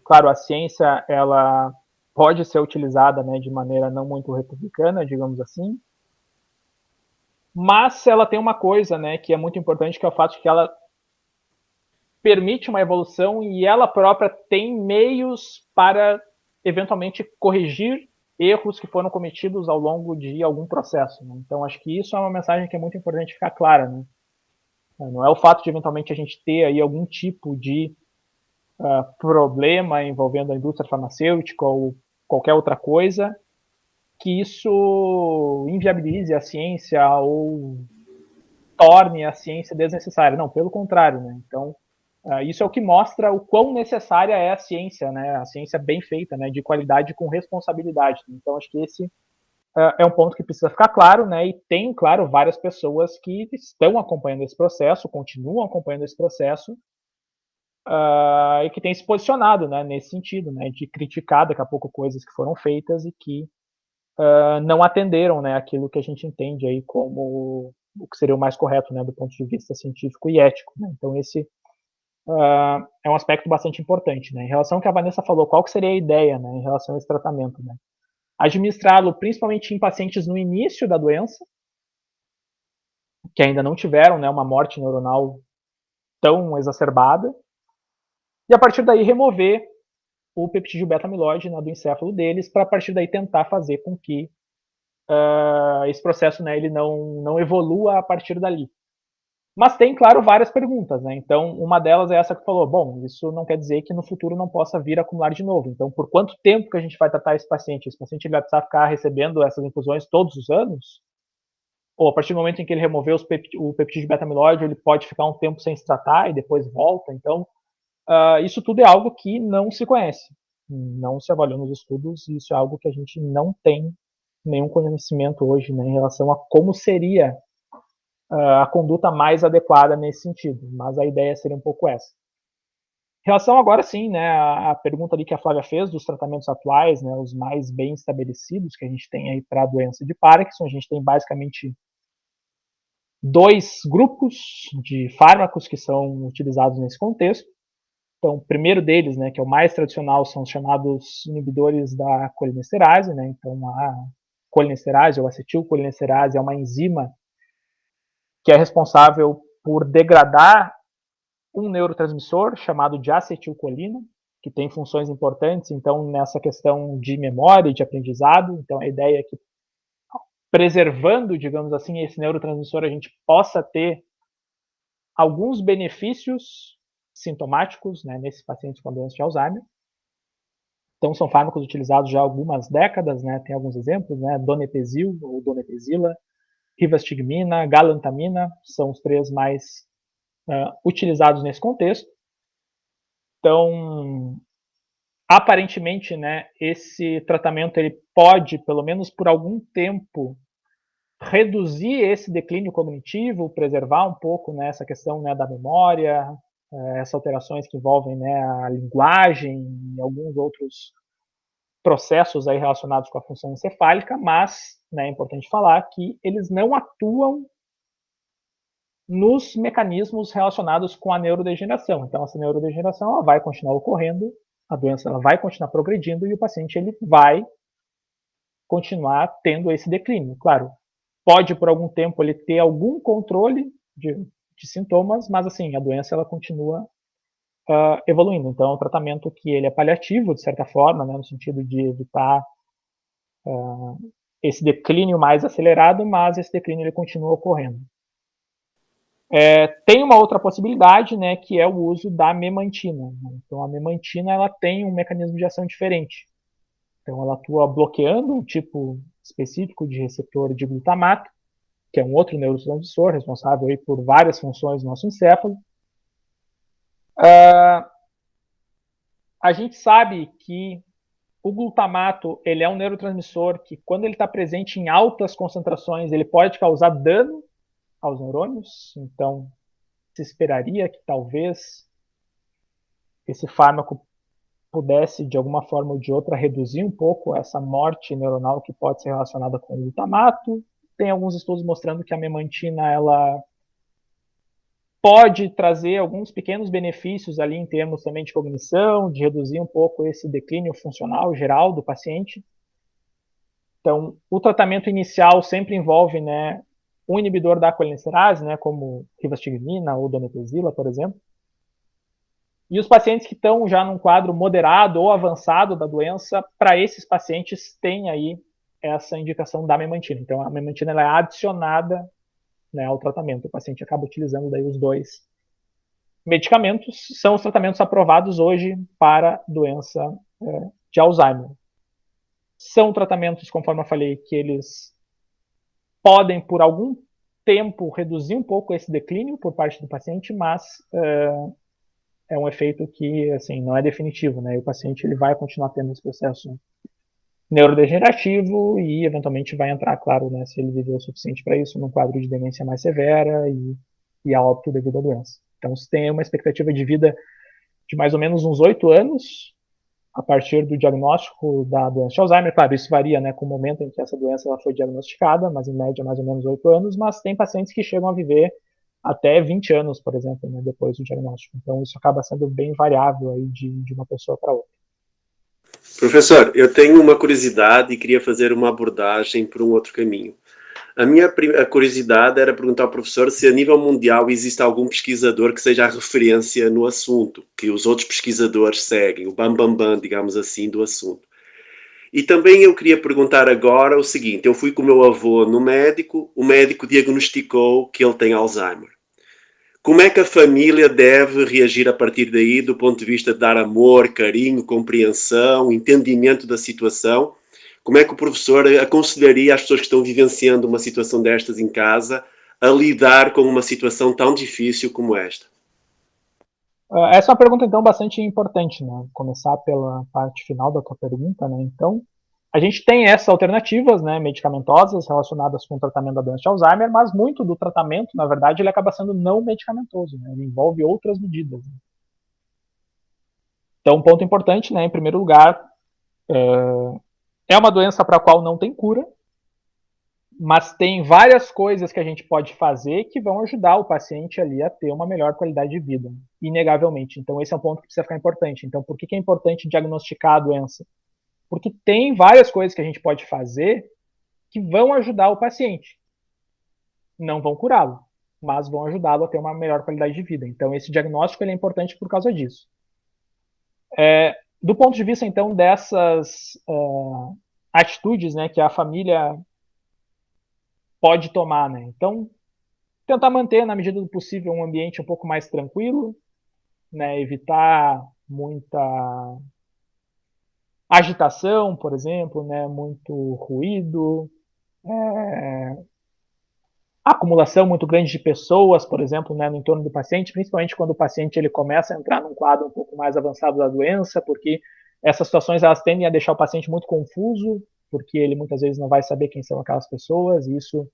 claro, a ciência ela pode ser utilizada, né, de maneira não muito republicana, digamos assim, mas ela tem uma coisa, né, que é muito importante, que é o fato de que ela permite uma evolução e ela própria tem meios para eventualmente corrigir erros que foram cometidos ao longo de algum processo. Né? Então, acho que isso é uma mensagem que é muito importante ficar clara. Né? Não é o fato de eventualmente a gente ter aí algum tipo de problema envolvendo a indústria farmacêutica ou qualquer outra coisa que isso inviabilize a ciência ou torne a ciência desnecessária. Não, pelo contrário. Né? Então, isso é o que mostra o quão necessária é a ciência, né? A ciência bem feita, né? De qualidade com responsabilidade. Então, acho que esse é um ponto que precisa ficar claro, né? E tem, claro, várias pessoas que estão acompanhando esse processo, continuam acompanhando esse processo, e que têm se posicionado, né? Nesse sentido, né? De criticar daqui a pouco coisas que foram feitas e que não atenderam, né? Aquilo que a gente entende aí como o que seria o mais correto, né? Do ponto de vista científico e ético. Né? Então, esse é um aspecto bastante importante. Né? Em relação ao que a Vanessa falou, qual que seria a ideia, né, em relação a esse tratamento? Né? Administrá-lo principalmente em pacientes no início da doença, que ainda não tiveram, né, uma morte neuronal tão exacerbada, e a partir daí remover o peptídeo beta-amiloide, né, do encéfalo deles, para a partir daí tentar fazer com que esse processo, né, ele não evolua a partir dali. Mas tem, claro, várias perguntas, né? Então, uma delas é essa que falou, bom, isso não quer dizer que no futuro não possa vir a acumular de novo. Então, por quanto tempo que a gente vai tratar esse paciente? Esse paciente ele vai precisar ficar recebendo essas infusões todos os anos? Ou a partir do momento em que ele removeu o peptídeo beta-amiloide, ele pode ficar um tempo sem se tratar e depois volta? Então, isso tudo é algo que não se conhece, não se avaliou nos estudos, e isso é algo que a gente não tem nenhum conhecimento hoje, né, em relação a como seria a conduta mais adequada nesse sentido, mas a ideia seria um pouco essa. Em relação agora sim, né, a pergunta ali que a Flávia fez dos tratamentos atuais, né, os mais bem estabelecidos que a gente tem aí para a doença de Parkinson, a gente tem basicamente 2 grupos de fármacos que são utilizados nesse contexto. Então, o primeiro deles, né, que é o mais tradicional, são os chamados inibidores da colinesterase, né? Então, a colinesterase ou acetilcolinesterase é uma enzima que é responsável por degradar um neurotransmissor chamado de acetilcolina, que tem funções importantes, então, nessa questão de memória e de aprendizado. Então, a ideia é que, preservando, digamos assim, esse neurotransmissor, a gente possa ter alguns benefícios sintomáticos, né, nesses pacientes com doença de Alzheimer. Então, são fármacos utilizados já há algumas décadas, né, tem alguns exemplos, né, donepezil ou donepezila, rivastigmina, galantamina, são os 3 mais utilizados nesse contexto. Então, aparentemente, né, esse tratamento ele pode, pelo menos por algum tempo, reduzir esse declínio cognitivo, preservar um pouco, né, essa questão, né, da memória, essas alterações que envolvem, né, a linguagem e alguns outros processos aí relacionados com a função encefálica, mas, né, é importante falar que eles não atuam nos mecanismos relacionados com a neurodegeneração. Então, essa neurodegeneração ela vai continuar ocorrendo, a doença ela vai continuar progredindo e o paciente ele vai continuar tendo esse declínio. Claro, pode por algum tempo ele ter algum controle de sintomas, mas assim, a doença ela continua evoluindo. Então, é um tratamento que ele é paliativo, de certa forma, né, no sentido de evitar esse declínio mais acelerado, mas esse declínio ele continua ocorrendo. Tem uma outra possibilidade, né, que é o uso da memantina. Né? Então, a memantina ela tem um mecanismo de ação diferente. Então, ela atua bloqueando um tipo específico de receptor de glutamato, que é um outro neurotransmissor responsável aí por várias funções do nosso encéfalo. A gente sabe que o glutamato ele é um neurotransmissor que, quando ele está presente em altas concentrações, ele pode causar dano aos neurônios, então se esperaria que talvez esse fármaco pudesse, de alguma forma ou de outra, reduzir um pouco essa morte neuronal que pode ser relacionada com o glutamato. Tem alguns estudos mostrando que a memantina ela pode trazer alguns pequenos benefícios ali em termos também de cognição, de reduzir um pouco esse declínio funcional geral do paciente. Então, o tratamento inicial sempre envolve, né, um inibidor da acolinesterase, né, como rivastigmina ou donepezila, por exemplo. E os pacientes que estão já num quadro moderado ou avançado da doença, para esses pacientes tem aí essa indicação da memantina. Então, a memantina ela é adicionada, né, ao tratamento. O paciente acaba utilizando daí os dois medicamentos. São os tratamentos aprovados hoje para doença de Alzheimer. São tratamentos, conforme eu falei, que eles podem, por algum tempo, reduzir um pouco esse declínio por parte do paciente, mas é um efeito que, assim, não é definitivo, né? E o paciente ele vai continuar tendo esse processo neurodegenerativo e, eventualmente, vai entrar, claro, né, se ele viveu o suficiente para isso, num quadro de demência mais severa e a óbito devido à doença. Então, se tem uma expectativa de vida de mais ou menos uns 8 anos, a partir do diagnóstico da doença de Alzheimer. Claro, isso varia, né, com o momento em que essa doença ela foi diagnosticada, mas em média mais ou menos 8 anos, mas tem pacientes que chegam a viver até 20 anos, por exemplo, né, depois do diagnóstico. Então isso acaba sendo bem variável aí de uma pessoa para outra. Professor, eu tenho uma curiosidade e queria fazer uma abordagem por um outro caminho. A curiosidade era perguntar ao professor se a nível mundial existe algum pesquisador que seja a referência no assunto, que os outros pesquisadores seguem, o bam, digamos assim, do assunto. E também eu queria perguntar agora o seguinte, eu fui com o meu avô no médico, o médico diagnosticou que ele tem Alzheimer. Como é que a família deve reagir a partir daí, do ponto de vista de dar amor, carinho, compreensão, entendimento da situação? Como é que o professor aconselharia as pessoas que estão vivenciando uma situação destas em casa a lidar com uma situação tão difícil como esta? Essa é uma pergunta, então, bastante importante, né? Começar pela parte final da tua pergunta, né? Então, a gente tem essas alternativas, né, medicamentosas relacionadas com o tratamento da doença de Alzheimer, mas muito do tratamento, na verdade, ele acaba sendo não medicamentoso, né? Ele envolve outras medidas. Né? Então, um ponto importante, né, em primeiro lugar, é uma doença para a qual não tem cura, mas tem várias coisas que a gente pode fazer que vão ajudar o paciente ali a ter uma melhor qualidade de vida, inegavelmente. Então, esse é um ponto que precisa ficar importante. Então, por que é importante diagnosticar a doença? Porque tem várias coisas que a gente pode fazer que vão ajudar o paciente. Não vão curá-lo, mas vão ajudá-lo a ter uma melhor qualidade de vida. Então, esse diagnóstico ele é importante por causa disso. Do ponto de vista, então, dessas atitudes, né, que a família pode tomar, né? Então, tentar manter, na medida do possível, um ambiente um pouco mais tranquilo, né, evitar muita agitação, por exemplo, né, muito ruído, acumulação muito grande de pessoas, por exemplo, né, no entorno do paciente, principalmente quando o paciente ele começa a entrar num quadro um pouco mais avançado da doença, porque essas situações elas tendem a deixar o paciente muito confuso, porque ele muitas vezes não vai saber quem são aquelas pessoas, e isso,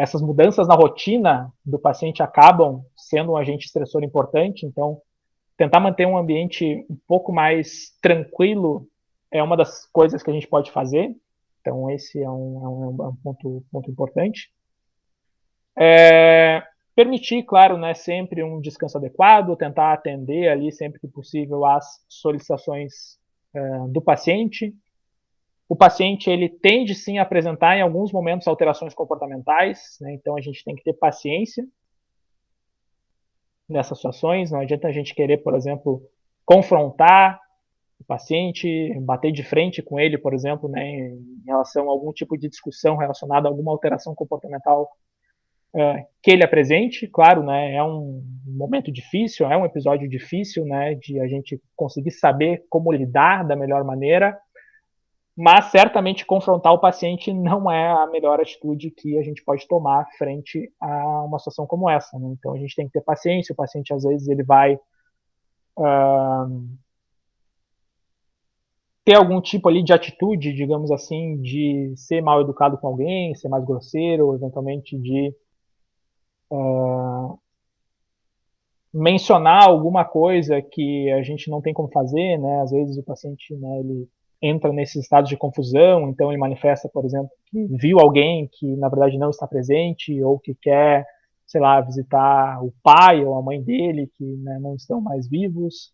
essas mudanças na rotina do paciente acabam sendo um agente estressor importante, então tentar manter um ambiente um pouco mais tranquilo é uma das coisas que a gente pode fazer, então esse é um ponto importante. Permitir, claro, né, sempre um descanso adequado, tentar atender ali sempre que possível as solicitações do paciente. O paciente ele tende sim a apresentar em alguns momentos alterações comportamentais, né, então a gente tem que ter paciência nessas situações. Não adianta a gente querer, por exemplo, confrontar o paciente, bater de frente com ele, por exemplo, né, em relação a algum tipo de discussão relacionada a alguma alteração comportamental que ele apresente. Claro, né, é um momento difícil, é um episódio difícil, né, de a gente conseguir saber como lidar da melhor maneira, mas certamente confrontar o paciente não é a melhor atitude que a gente pode tomar frente a uma situação como essa, né? Então a gente tem que ter paciência. O paciente às vezes ele vai ter algum tipo ali de atitude, digamos assim, de ser mal educado com alguém, ser mais grosseiro, ou eventualmente de mencionar alguma coisa que a gente não tem como fazer, né? Às vezes o paciente, né, ele entra nesses estados de confusão, então ele manifesta, por exemplo, que viu alguém que na verdade não está presente ou que quer, sei lá, visitar o pai ou a mãe dele que, né, não estão mais vivos.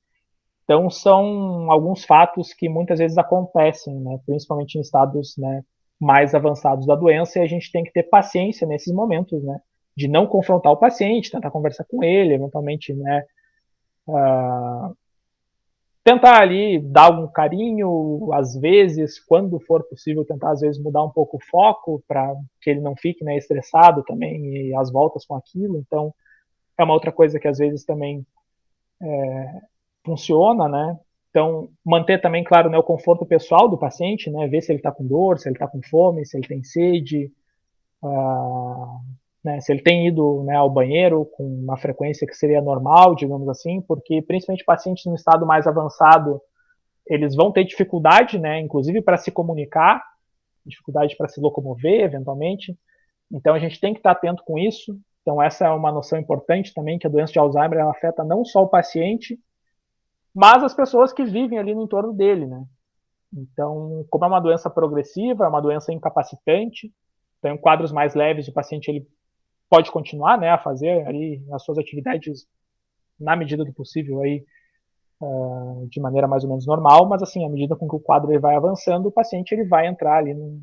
Então são alguns fatos que muitas vezes acontecem, né, principalmente em estados, né, mais avançados da doença, e a gente tem que ter paciência nesses momentos, né, de não confrontar o paciente, tentar conversar com ele, eventualmente, né, tentar ali dar algum carinho, às vezes, quando for possível, tentar às vezes mudar um pouco o foco para que ele não fique, né, estressado também e às voltas com aquilo. Então, é uma outra coisa que às vezes também funciona, né? Então, manter também, claro, né, o conforto pessoal do paciente, né? Ver se ele está com dor, se ele está com fome, se ele tem sede, né, se ele tem ido, né, ao banheiro com uma frequência que seria normal, digamos assim, porque principalmente pacientes no estado mais avançado, eles vão ter dificuldade, né, inclusive para se comunicar, dificuldade para se locomover, eventualmente. Então, a gente tem que estar atento com isso. Então, essa é uma noção importante também, que a doença de Alzheimer ela afeta não só o paciente, mas as pessoas que vivem ali no entorno dele, né? Então, como é uma doença progressiva, é uma doença incapacitante, então em quadros mais leves o paciente ele pode continuar, né, a fazer ali as suas atividades na medida do possível aí de maneira mais ou menos normal, mas assim, à medida com que o quadro ele vai avançando, o paciente ele vai entrar ali num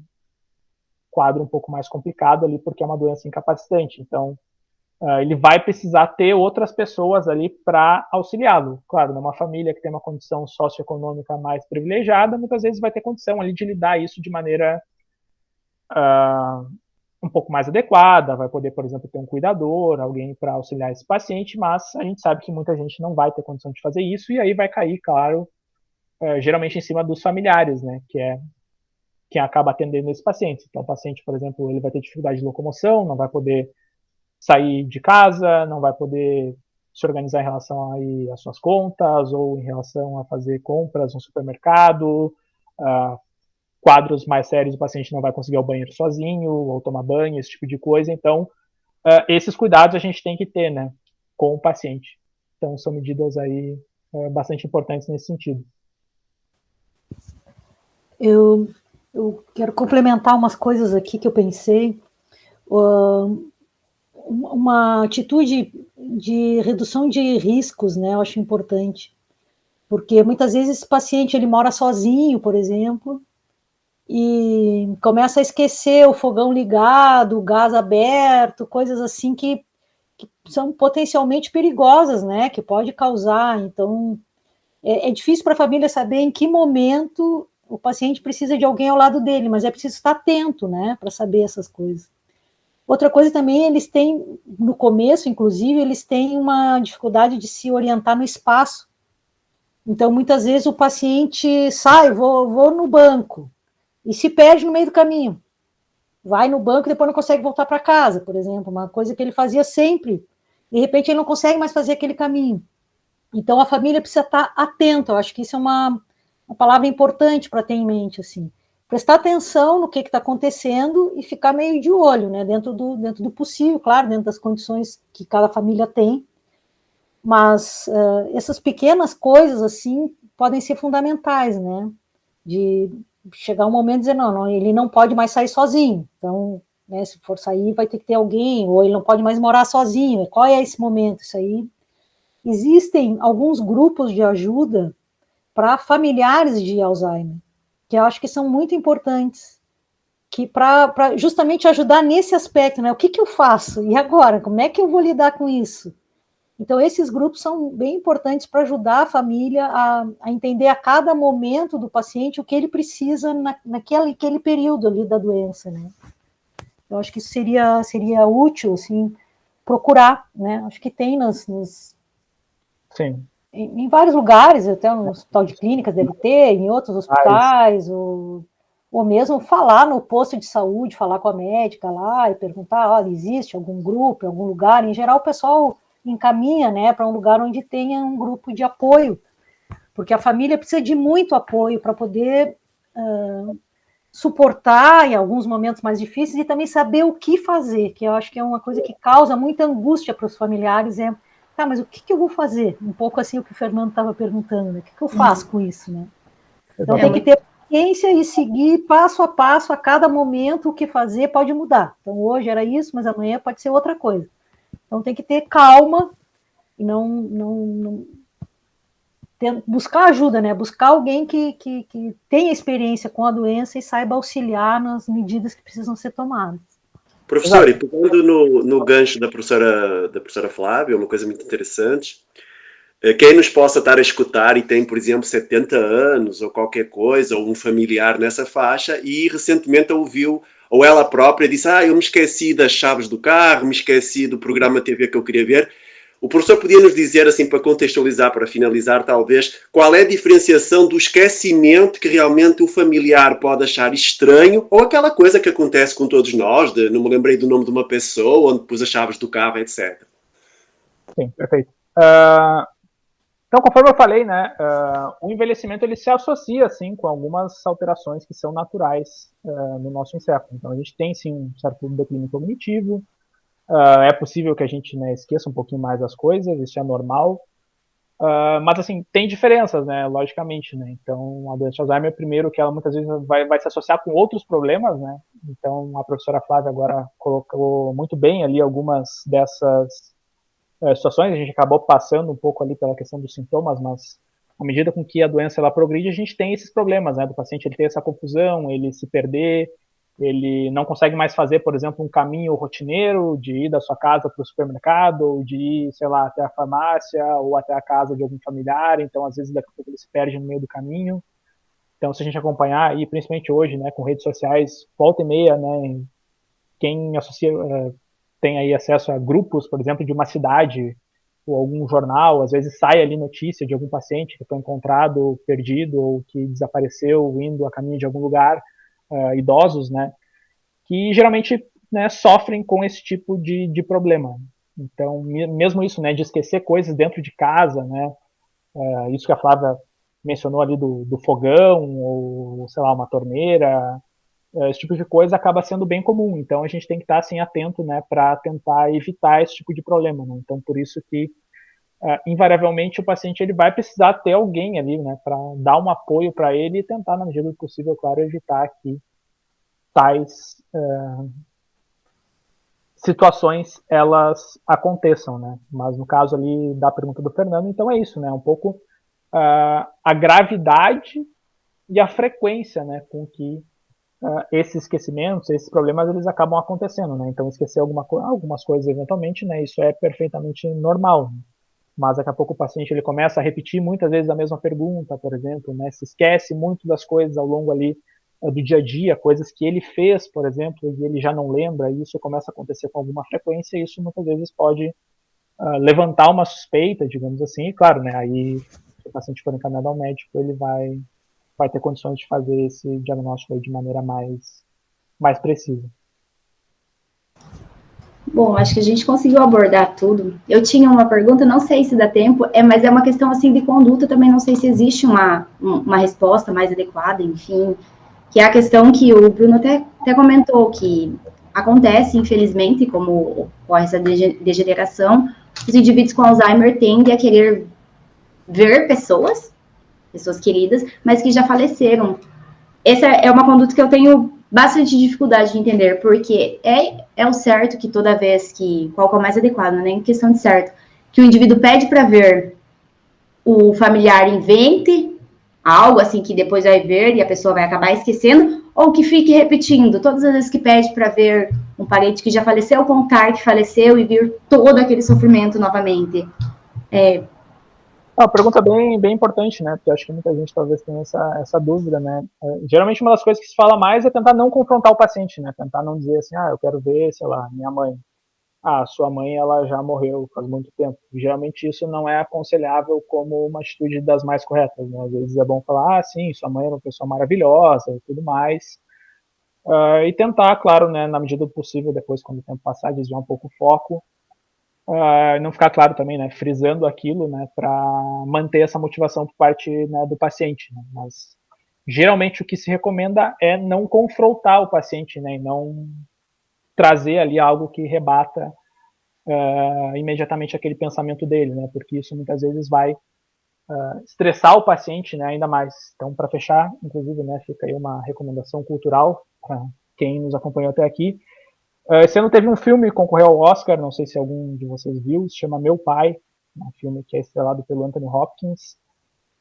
quadro um pouco mais complicado ali, porque é uma doença incapacitante. Então, ele vai precisar ter outras pessoas ali para auxiliá-lo. Claro, numa família que tem uma condição socioeconômica mais privilegiada, muitas vezes vai ter condição ali de lidar isso de maneira um pouco mais adequada, vai poder, por exemplo, ter um cuidador, alguém para auxiliar esse paciente, mas a gente sabe que muita gente não vai ter condição de fazer isso, e aí vai cair, claro, geralmente em cima dos familiares, né, que é quem acaba atendendo esse paciente. Então, o paciente, por exemplo, ele vai ter dificuldade de locomoção, não vai poder sair de casa, não vai poder se organizar em relação aí às suas contas ou em relação a fazer compras no supermercado, quadros mais sérios o paciente não vai conseguir ir ao banheiro sozinho ou tomar banho, esse tipo de coisa. Então, esses cuidados a gente tem que ter, né, com o paciente. Então, são medidas aí bastante importantes nesse sentido. Eu quero complementar umas coisas aqui que eu pensei. Uma atitude de redução de riscos, né, eu acho importante. Porque muitas vezes esse paciente ele mora sozinho, por exemplo, e começa a esquecer o fogão ligado, o gás aberto, coisas assim que são potencialmente perigosas, né, que pode causar. Então, é difícil para a família saber em que momento o paciente precisa de alguém ao lado dele, mas é preciso estar atento, né, para saber essas coisas. Outra coisa também, eles têm, no começo, inclusive, eles têm uma dificuldade de se orientar no espaço. Então, muitas vezes o paciente sai, vou no banco, e se perde no meio do caminho. Vai no banco e depois não consegue voltar para casa, por exemplo, uma coisa que ele fazia sempre. De repente, ele não consegue mais fazer aquele caminho. Então, a família precisa estar atenta. Eu acho que isso é uma palavra importante para ter em mente, assim. Prestar atenção no que está acontecendo e ficar meio de olho, né? Dentro do possível, claro, dentro das condições que cada família tem. Mas essas pequenas coisas, assim, podem ser fundamentais, né? De chegar um momento e dizer, não, ele não pode mais sair sozinho. Então, né, se for sair, vai ter que ter alguém, ou ele não pode mais morar sozinho. Qual é esse momento? Isso aí. Existem alguns grupos de ajuda para familiares de Alzheimer, que eu acho que são muito importantes, que para justamente ajudar nesse aspecto, né? O que eu faço? E agora? Como é que eu vou lidar com isso? Então, esses grupos são bem importantes para ajudar a família a entender a cada momento do paciente o que ele precisa naquele período ali da doença, né? Eu acho que isso seria útil, assim, procurar, né? Acho que tem Sim. em vários lugares, até no hospital de clínicas deve ter, em outros hospitais, ou mesmo falar no posto de saúde, falar com a médica lá e perguntar, olha, existe algum grupo, algum lugar? Em geral, o pessoal encaminha, né, para um lugar onde tenha um grupo de apoio, porque a família precisa de muito apoio para poder suportar em alguns momentos mais difíceis e também saber o que fazer, que eu acho que é uma coisa que causa muita angústia para os familiares, tá, mas o que eu vou fazer? Um pouco assim o que o Fernando estava perguntando, né? O que eu faço com isso, né? Então tem que ter paciência e seguir passo a passo, a cada momento, o que fazer pode mudar. Então hoje era isso, mas amanhã pode ser outra coisa. Então tem que ter calma e não buscar ajuda, né? Buscar alguém que tenha experiência com a doença e saiba auxiliar nas medidas que precisam ser tomadas. Professor, e pegando no gancho da professora Flávia, uma coisa muito interessante, quem nos possa estar a escutar e tem, por exemplo, 70 anos ou qualquer coisa, ou um familiar nessa faixa, e recentemente ouviu, ou ela própria disse, eu me esqueci das chaves do carro, me esqueci do programa TV que eu queria ver. O professor podia nos dizer, assim, para contextualizar, para finalizar, talvez, qual é a diferenciação do esquecimento que realmente o familiar pode achar estranho, ou aquela coisa que acontece com todos nós, de não me lembrei do nome de uma pessoa, onde pus as chaves do carro, etc. Sim, perfeito. Então, conforme eu falei, né, o envelhecimento ele se associa, assim, com algumas alterações que são naturais no nosso encéfalo. Então, a gente tem, sim, um certo declínio cognitivo. É possível que a gente, né, esqueça um pouquinho mais das coisas, isso é normal. Mas, assim, tem diferenças, né, logicamente, né. Então, a doença de Alzheimer, primeiro, que ela muitas vezes vai se associar com outros problemas, né. Então, a professora Flávia agora colocou muito bem ali algumas dessas situações, a gente acabou passando um pouco ali pela questão dos sintomas, mas à medida com que a doença ela progride, a gente tem esses problemas, né, do paciente ele ter essa confusão, ele se perder, ele não consegue mais fazer, por exemplo, um caminho rotineiro de ir da sua casa para o supermercado, ou de ir, sei lá, até a farmácia, ou até a casa de algum familiar, então às vezes daqui a pouco ele se perde no meio do caminho. Então, se a gente acompanhar aí, principalmente hoje, né, com redes sociais, volta e meia, né, quem associa, tem aí acesso a grupos, por exemplo, de uma cidade ou algum jornal, às vezes sai ali notícia de algum paciente que foi encontrado perdido ou que desapareceu indo a caminho de algum lugar, idosos, né, que geralmente, né, sofrem com esse tipo de problema. Então, mesmo isso, né, de esquecer coisas dentro de casa, né, isso que a Flávia mencionou ali do fogão, ou, sei lá, uma torneira, esse tipo de coisa acaba sendo bem comum. Então a gente tem que estar assim atento, né, para tentar evitar esse tipo de problema, né? Então por isso que invariavelmente o paciente ele vai precisar ter alguém ali, né, para dar um apoio para ele e tentar na medida do possível, claro, evitar que tais situações elas aconteçam, né? Mas no caso ali da pergunta do Fernando, então é isso, né? Um pouco a gravidade e a frequência, né, com que esses esquecimentos, esses problemas, eles acabam acontecendo, né? Então, esquecer algumas coisas eventualmente, né? Isso é perfeitamente normal. Mas daqui a pouco o paciente ele começa a repetir muitas vezes a mesma pergunta, por exemplo, né? Se esquece muito das coisas ao longo ali do dia a dia, coisas que ele fez, por exemplo, e ele já não lembra, e isso começa a acontecer com alguma frequência, e isso muitas vezes pode levantar uma suspeita, digamos assim, e claro, né? Aí, se o paciente for encaminhado ao médico, ele vai ter condições de fazer esse diagnóstico aí de maneira mais precisa. Bom, acho que a gente conseguiu abordar tudo. Eu tinha uma pergunta, não sei se dá tempo, mas é uma questão assim de conduta também, não sei se existe uma resposta mais adequada, enfim, que é a questão que o Bruno até comentou, que acontece, infelizmente, como ocorre essa degeneração, os indivíduos com Alzheimer tendem a querer ver pessoas queridas, mas que já faleceram. Essa é uma conduta que eu tenho bastante dificuldade de entender, porque é o certo que toda vez que, qual que é o mais adequado, nem questão de certo, que o indivíduo pede para ver, o familiar invente algo assim que depois vai ver e a pessoa vai acabar esquecendo, ou que fique repetindo todas as vezes que pede para ver um parente que já faleceu, contar que faleceu e vir todo aquele sofrimento novamente. Uma pergunta bem importante, né? Porque acho que muita gente talvez tenha essa dúvida, né? Geralmente uma das coisas que se fala mais é tentar não confrontar o paciente, né? Tentar não dizer assim, eu quero ver, sei lá, minha mãe. Sua mãe ela já morreu faz muito tempo. Geralmente isso não é aconselhável como uma atitude das mais corretas, né? Às vezes é bom falar, sim, sua mãe é uma pessoa maravilhosa e tudo mais. E tentar, claro, né, na medida do possível, depois quando o tempo passar, desviar um pouco o foco. Não ficar claro também, né, frisando aquilo, né, para manter essa motivação por parte, né, do paciente, né, mas geralmente o que se recomenda é não confrontar o paciente, né, e não trazer ali algo que rebata imediatamente aquele pensamento dele, né, porque isso muitas vezes vai estressar o paciente, né, ainda mais. Então, para fechar, inclusive, né, fica aí uma recomendação cultural para quem nos acompanhou até aqui. Esse ano teve um filme que concorreu ao Oscar, não sei se algum de vocês viu, se chama Meu Pai, um filme que é estrelado pelo Anthony Hopkins,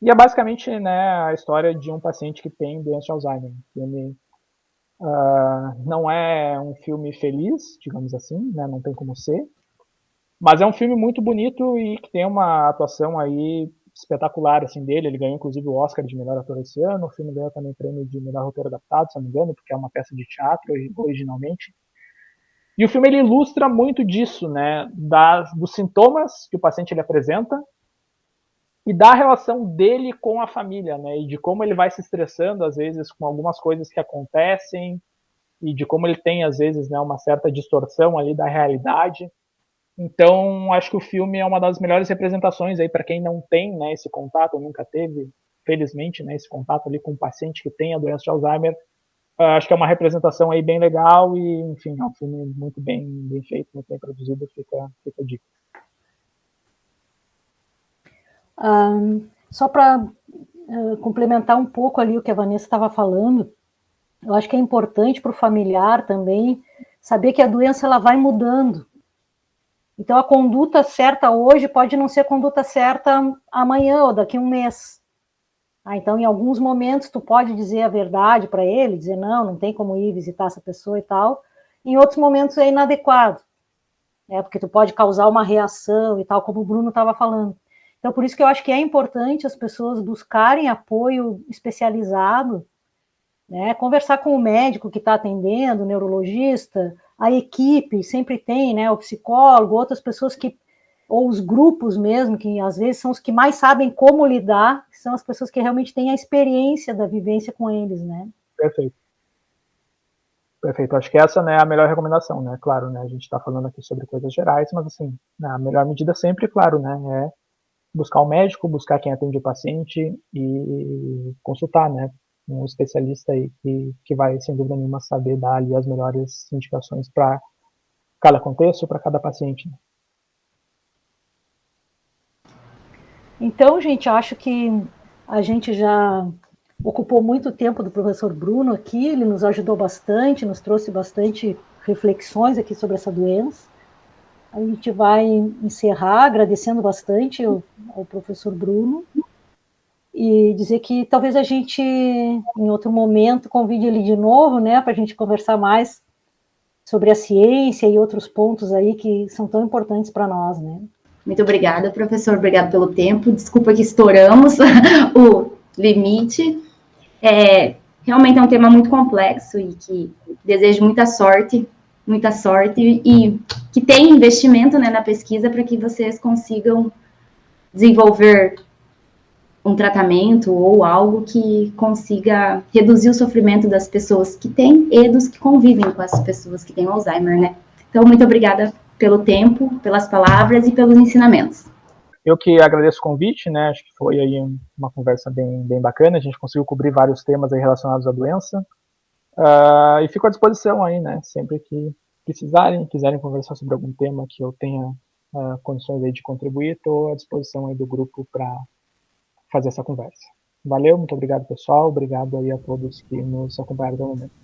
e é basicamente, né, a história de um paciente que tem doença de Alzheimer. O filme não é um filme feliz, digamos assim, né, não tem como ser, mas é um filme muito bonito e que tem uma atuação aí espetacular assim dele. Ele ganhou inclusive o Oscar de melhor ator esse ano. O filme ganhou também o prêmio de melhor roteiro adaptado, se não me engano, porque é uma peça de teatro originalmente. E o filme ele ilustra muito disso, né, dos sintomas que o paciente ele apresenta e da relação dele com a família, né, e de como ele vai se estressando às vezes com algumas coisas que acontecem e de como ele tem às vezes, né, uma certa distorção ali da realidade. Então, acho que o filme é uma das melhores representações aí para quem não tem, né, esse contato, ou nunca teve, felizmente, né, esse contato ali com um paciente que tem a doença de Alzheimer. Acho que é uma representação aí bem legal e, enfim, é um filme muito bem feito, muito bem produzido, fica a dica. Só para complementar um pouco ali o que a Vanessa estava falando, eu acho que é importante para o familiar também saber que a doença ela vai mudando. Então, a conduta certa hoje pode não ser a conduta certa amanhã ou daqui a um mês. Então, em alguns momentos, tu pode dizer a verdade para ele, dizer, não tem como ir visitar essa pessoa e tal. Em outros momentos é inadequado, né? Porque tu pode causar uma reação e tal, como o Bruno estava falando. Então, por isso que eu acho que é importante as pessoas buscarem apoio especializado, né? Conversar com o médico que está atendendo, o neurologista, a equipe sempre tem, né? O psicólogo, outras pessoas que, ou os grupos mesmo, que às vezes são os que mais sabem como lidar, são as pessoas que realmente têm a experiência da vivência com eles, né? Perfeito. Perfeito. Acho que essa, né, é a melhor recomendação, né? Claro, né? A gente está falando aqui sobre coisas gerais, mas assim, né, a melhor medida sempre, claro, né, é buscar o médico, buscar quem atende o paciente e consultar, né, um especialista aí que vai, sem dúvida nenhuma, saber dar ali as melhores indicações para cada contexto, para cada paciente. Né? Então, gente, acho que a gente já ocupou muito tempo do professor Bruno aqui, ele nos ajudou bastante, nos trouxe bastante reflexões aqui sobre essa doença. A gente vai encerrar agradecendo bastante ao professor Bruno e dizer que talvez a gente, em outro momento, convide ele de novo, né, para a gente conversar mais sobre a ciência e outros pontos aí que são tão importantes para nós, né. Muito obrigada, professor. Obrigado pelo tempo. Desculpa que estouramos o limite. Realmente é um tema muito complexo e que desejo muita sorte e que tenha investimento, né, na pesquisa para que vocês consigam desenvolver um tratamento ou algo que consiga reduzir o sofrimento das pessoas que têm e dos que convivem com as pessoas que têm Alzheimer, né? Então, muito obrigada pelo tempo, pelas palavras e pelos ensinamentos. Eu que agradeço o convite, né? Acho que foi aí uma conversa bem bacana. A gente conseguiu cobrir vários temas aí relacionados à doença. E fico à disposição aí, né? Sempre que quiserem conversar sobre algum tema que eu tenha condições aí de contribuir, estou à disposição aí do grupo para fazer essa conversa. Valeu, muito obrigado, pessoal. Obrigado aí a todos que nos acompanharam no momento.